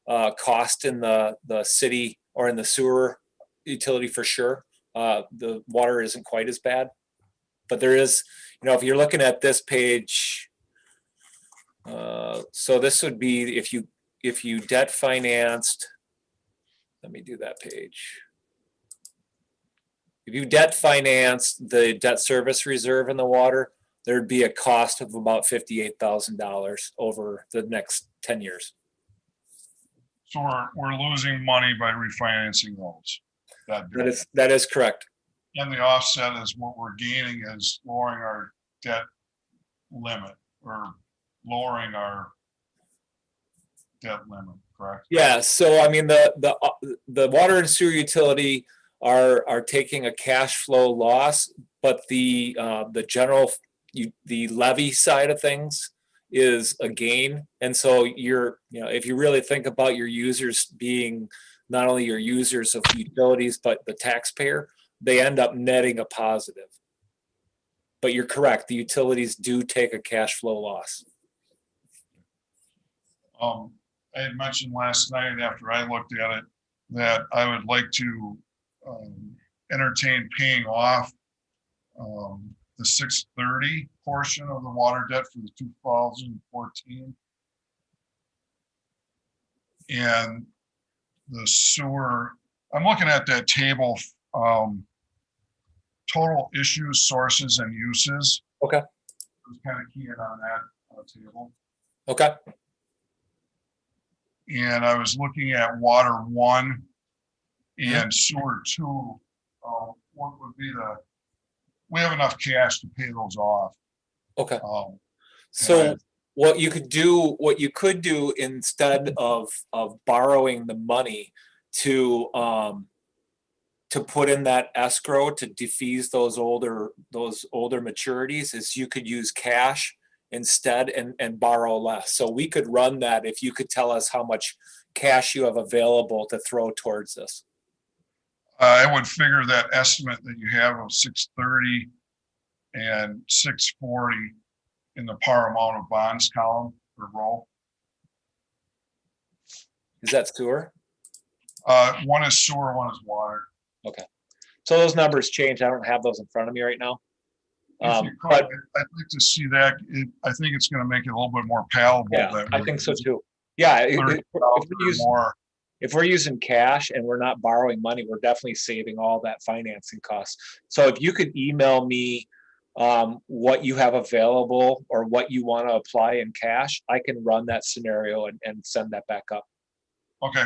cost in the city or in the sewer utility for sure. The water isn't quite as bad, but there is, if you're looking at this page, so this would be if you debt financed. Let me do that page. If you debt finance the debt service reserve in the water, there'd be a cost of about $58,000 over the next 10 years.
So we're losing money by refinancing those.
That is correct.
And the offset is what we're gaining is lowering our debt limit or lowering our debt limit, correct?
Yeah. So I mean, the water and sewer utility are taking a cash flow loss, but the levy side of things is a gain. And so if you really think about your users being not only your users of utilities but the taxpayer, they end up netting a positive. But you're correct, the utilities do take a cash flow loss.
I had mentioned last night after I looked at it that I would like to entertain paying off the 630 portion of the water debt for the 2014 and the sewer. I'm looking at that table, total issues, sources, and uses.
Okay.
I was kind of keying on that table.
Okay.
And I was looking at water 1 and sewer 2. What would be we have enough cash to pay those off.
Okay. So what you could do instead of borrowing the money to put in that escrow to defease those older maturities is you could use cash instead and borrow less. So we could run that if you could tell us how much cash you have available to throw towards this.
I would figure that estimate that you have of 630 and 640 in the par amount of bonds column or row.
Is that sewer?
One is sewer, one is water.
Okay. So those numbers change. I don't have those in front of me right now.
If you could, I'd like to see that. I think it's going to make it a little bit more palatable.
Yeah, I think so too. Yeah, if we're using cash and we're not borrowing money, we're definitely saving all that financing costs. So if you could email me what you have available or what you want to apply in cash, I can run that scenario and send that back up.
Okay,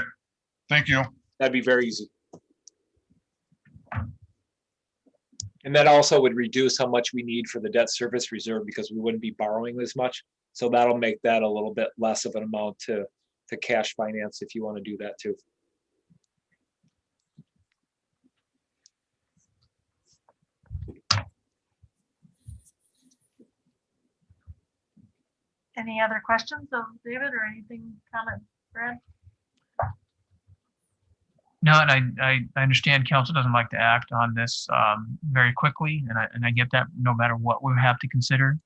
thank you.
That'd be very easy. And that also would reduce how much we need for the debt service reserve because we wouldn't be borrowing as much. So that'll make that a little bit less of an amount to cash finance if you want to do that too.
Any other questions of David or anything, comment, Brad?
No, and I understand council doesn't like to act on this very quickly, and I get that no matter what we have to consider.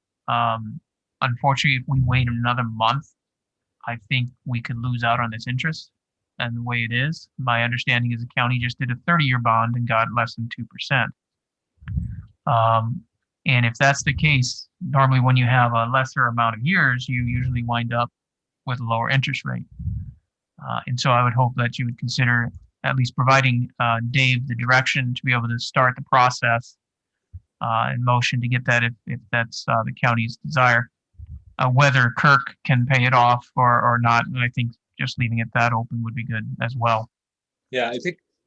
Unfortunately, if we wait another month, I think we could lose out on this interest. And the way it is, my understanding is the county just did a 30-year bond and got less than 2%. And if that's the case, normally when you have a lesser amount of years, you usually wind up with a lower interest rate. And so I would hope that you would consider at least providing Dave the direction to be able to start the process in motion to get that if that's the county's desire. Whether Kirk can pay it off or not, and I think just leaving it that open would be good as well.
Yeah,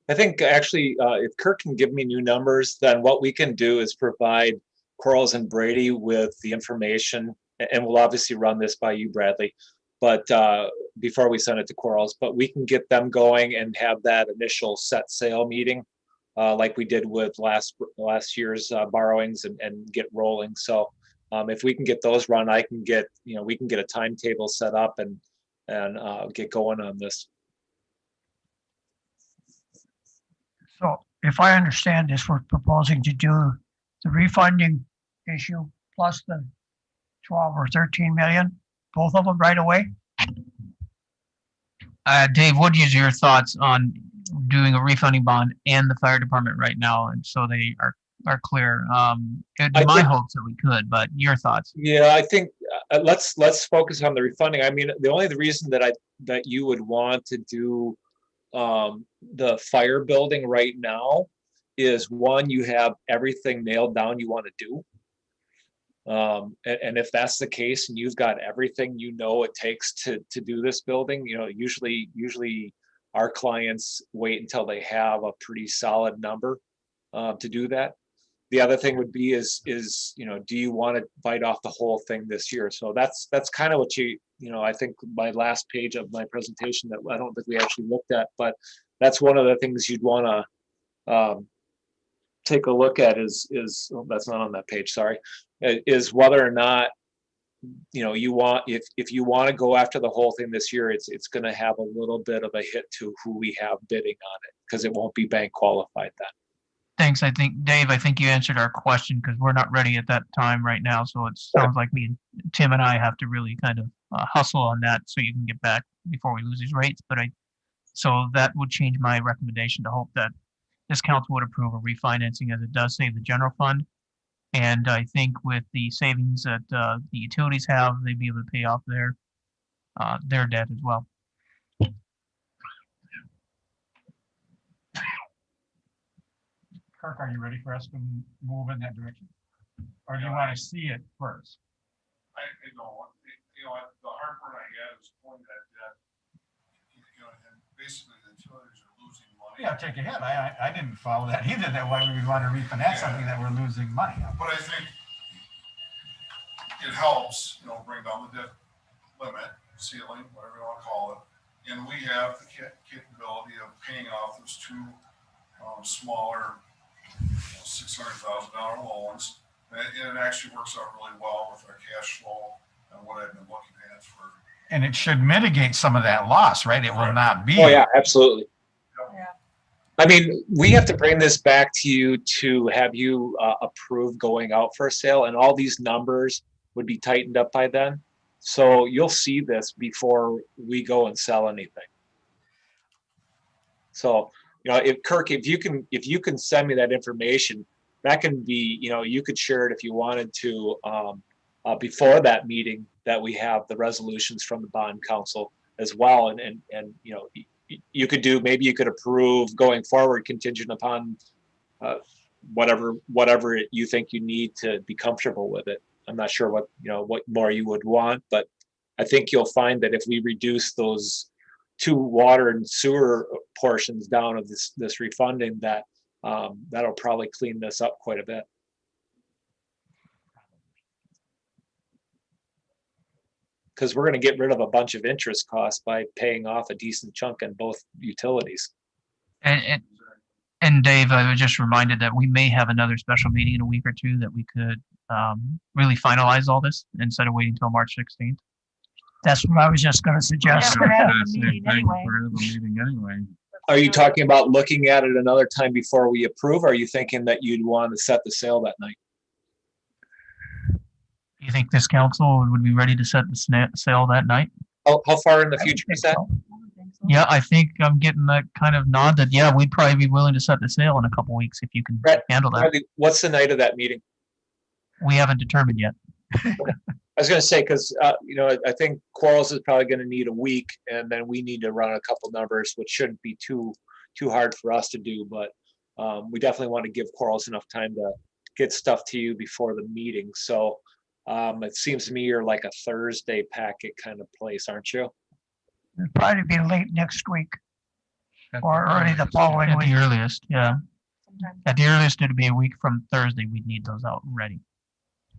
I think actually, if Kirk can give me new numbers, then what we can do is provide Quarles and Brady with the information, and we'll obviously run this by you, Bradley, but before we send it to Quarles, but we can get them going and have that initial set sail meeting, like we did with last year's borrowings and get rolling. So if we can get those run, I can get, we can get a timetable set up and get going on this.
So if I understand this, we're proposing to do the refunding issue plus the 12 or 13 million, both of them right away?
Dave, what is your thoughts on doing a refunding bond and the fire department right now, and so they are clear? It'd be my hopes that we could, but your thoughts?
Yeah, I think let's focus on the refunding. I mean, the only reason that you would want to do the fire building right now is, one, you have everything nailed down you want to do. And if that's the case and you've got everything it takes to do this building, usually our clients wait until they have a pretty solid number to do that. The other thing would be is do you want to bite off the whole thing this year? So that's kind of what I think my last page of my presentation that I don't think we actually looked at, but that's one of the things you'd want to take a look at is that's not on that page, sorry, is whether or not you want, if you want to go after the whole thing this year, it's going to have a little bit of a hit to who we have bidding on it, because it won't be bank qualified then.
Thanks. I think, Dave, you answered our question, because we're not ready at that time right now. So it sounds like Tim and I have to really kind of hustle on that so you can get back before we lose these rates. But so that would change my recommendation to hope that this council would approve a refinancing, as it does save the general fund. And I think with the savings that the utilities have, they'd be able to pay off their debt as well.
Kirk, are you ready for us to move in that direction? Or do you want to see it first?
I don't, the heartburn I had is pulling that debt, and basically the utilities are losing money.
Yeah, take a hit. I didn't follow that either, that why we would want to refinance something that we're losing money on.
But I think it helps, bring down the debt limit, ceiling, whatever you want to call it. And we have the capability of paying off those two smaller $600,000 loans. And it actually works out really well with our cash flow and what I've been looking at for.
And it should mitigate some of that loss, right? It will not be.
Oh yeah, absolutely.
Yeah.
I mean, we have to bring this back to you to have you approve going out for a sale, and all these numbers would be tightened up by then. So you'll see this before we go and sell anything. So, if Kirk, if you can send me that information, that can be, you could share it if you wanted to before that meeting, that we have the resolutions from the bond council as well. And you could do, maybe you could approve going forward contingent upon whatever you think you need to be comfortable with it. I'm not sure what more you would want, but I think you'll find that if we reduce those two water and sewer portions down of this refunding, that that'll probably clean this up quite a bit. Because we're going to get rid of a bunch of interest costs by paying off a decent chunk in both utilities.
And Dave, I was just reminded that we may have another special meeting in a week or two that we could really finalize all this instead of waiting until March 16th.
That's what I was just going to suggest.
Are you talking about looking at it another time before we approve? Or are you thinking that you'd want to set the sale that night?
Do you think this council would be ready to set the sale that night?
How far in the future is that?
Yeah, I think I'm getting that kind of nod that, yeah, we'd probably be willing to set the sale in a couple weeks if you can handle that.
Bradley, what's the night of that meeting?
We haven't determined yet.
I was going to say, because, I think Quarles is probably going to need a week, and then we need to run a couple numbers, which shouldn't be too too hard for us to do, but we definitely want to give Quarles enough time to get stuff to you before the meeting. So it seems to me you're like a Thursday packet kind of place, aren't you?
It'd probably be late next week or early the following
At
week.
the earliest, yeah. At the earliest, it'd be a week from Thursday. We'd need those out and ready.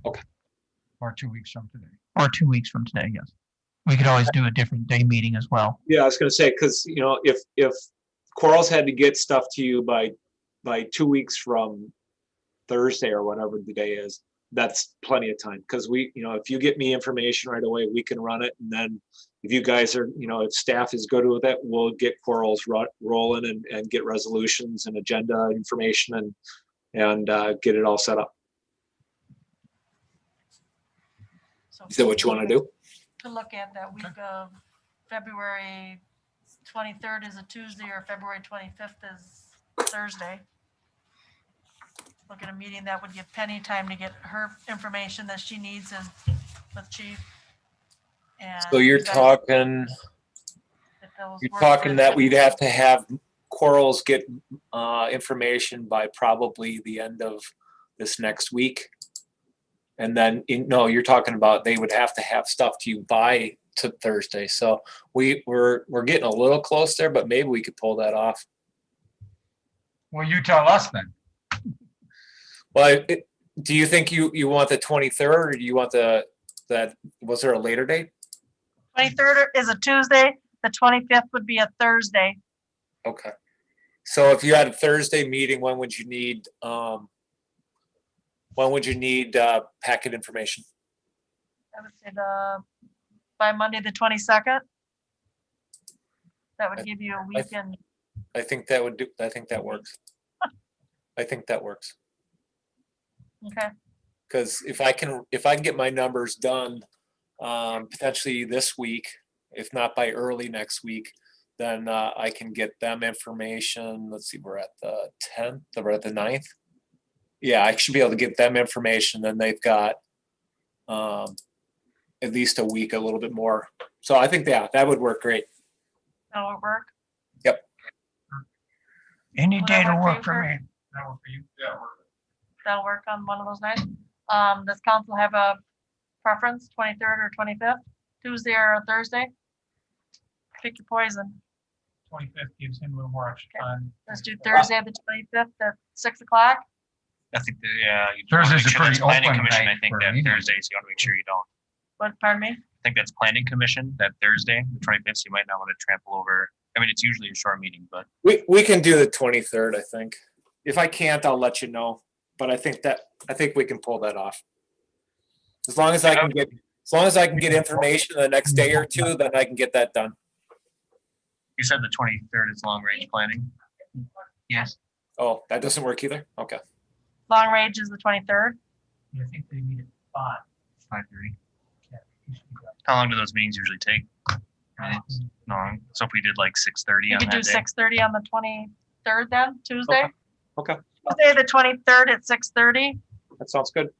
Okay.
Or 2 weeks from today.
Or 2 weeks from today, yes. We could always do a different day meeting as well.
Yeah, I was going to say, because if Quarles had to get stuff to you by 2 weeks from Thursday or whatever the day is, that's plenty of time. Because if you get me information right away, we can run it, and then if you guys are, if staff is good with it, we'll get Quarles rolling and get resolutions and agenda information and get it all set up. Is that what you want to do?
To look at that week of February 23rd is a Tuesday or February 25th is Thursday. Look at a meeting that would give Penny time to get her information that she needs with Chief. And
So you're talking that we'd have to have Quarles get information by probably the end of this next week. And then, no, you're talking about they would have to have stuff to you by to Thursday. So we're getting a little close there, but maybe we could pull that off.
Well, you tell us then.
Well, do you think you want the 23rd, or do you want was there a later date?
23rd is a Tuesday. The 25th would be a Thursday.
Okay. So if you had a Thursday meeting, when would you need packet information?
I would say by Monday, the 22nd. That would give you a weekend.
I think that works. I think that works.
Okay.
Because if I can get my numbers done potentially this week, if not by early next week, then I can get them information. Let's see, we're at the 10th, we're at the 9th. Yeah, I should be able to get them information. Then they've got at least a week, a little bit more. So I think that would work great.
That would work.
Yep.
Any
Will
day
that
to
work
work
for you,
for me.
That work for you? Yeah, work.
That'll work on one of those nights. Does council have a preference, 23rd or 25th, Tuesday or Thursday? Pick your poison.
25th gives him a little more extra time.
Let's do Thursday, the 25th at 6 o'clock.
I think you
Thursday's
make sure
a
that's
pretty
planning
open
commission.
night
I think
for
that
meetings.
Thursday, so you want to make sure you don't.
What, pardon me?
I think that's planning commission that Thursday, the 25th. So you might not want to trample over. I mean, it's usually a short meeting, but
We can do the 23rd, I think. If I can't, I'll let you know. But I think we can pull that off. As long as I can get information the next day or two, then I can get that done.
you said the 23rd is long range planning.
Yes.
Oh, that doesn't work either? Okay.
Long range is the 23rd.
I think they meet at 5:30.
How long do those meetings usually take? Long. So if we did like 6:30
You
on
could do
that day.
6:30 on the 23rd then, Tuesday?
Okay.
Tuesday, the 23rd at 6:30.
That sounds good.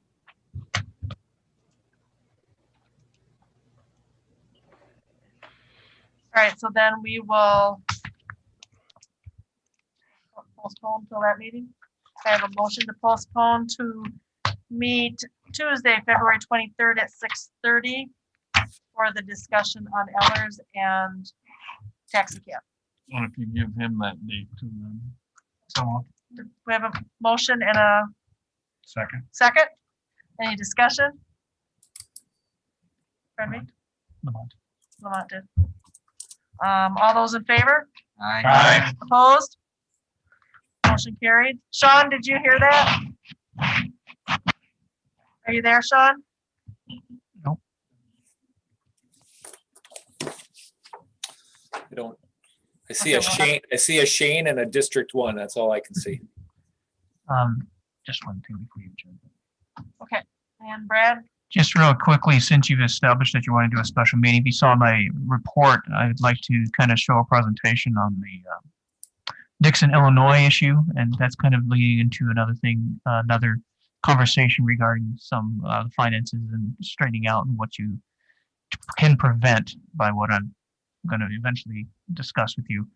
All right, so then we will postpone till that meeting. I have a motion to postpone to meet Tuesday, February 23rd at 6:30 for the discussion on Ellers and taxi cab.
What if you give him that date to them?
So
We have a motion and a
Second.
second. Any discussion? Pardon me? Lamont did. All those in favor?
Aye.
Opposed? Motion carried. Sean, did you hear that? Are you there, Sean?
I don't. I see a Shane and a District 1. That's all I can see.
Just one thing before you adjourn.
Okay, and Brad?
Just real quickly, since you've established that you want to do a special meeting, if you saw my report, I'd like to kind of show a presentation on the Dixon, Illinois issue, and that's kind of leading into another thing, another conversation regarding some finances and straightening out and what you can prevent by what I'm going to eventually discuss with you.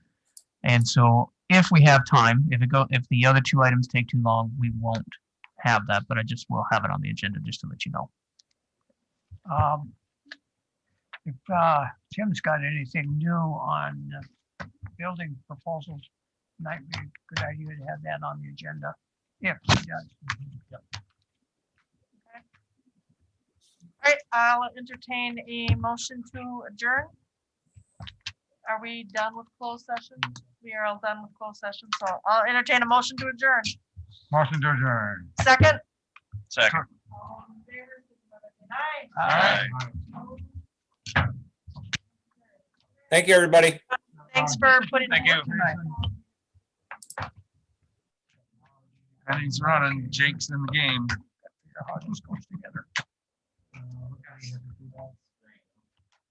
And so if we have time. If the other two items take too long, we won't have that, but I just will have it on the agenda just to let you know.
If Tim's got anything new on building proposals, might be a good idea to have that on the agenda. If he does.
All right, I'll entertain a motion to adjourn. Are we done with closed session? We are all done with closed session, so I'll entertain a motion to adjourn.
Motion to adjourn.
Second?
Second.
All in favor, signify by saying
Aye.
Thank you, everybody.
aye. Thanks for putting.
Thank you.
Penny's running, Jake's in the game.
Figure out how this goes together.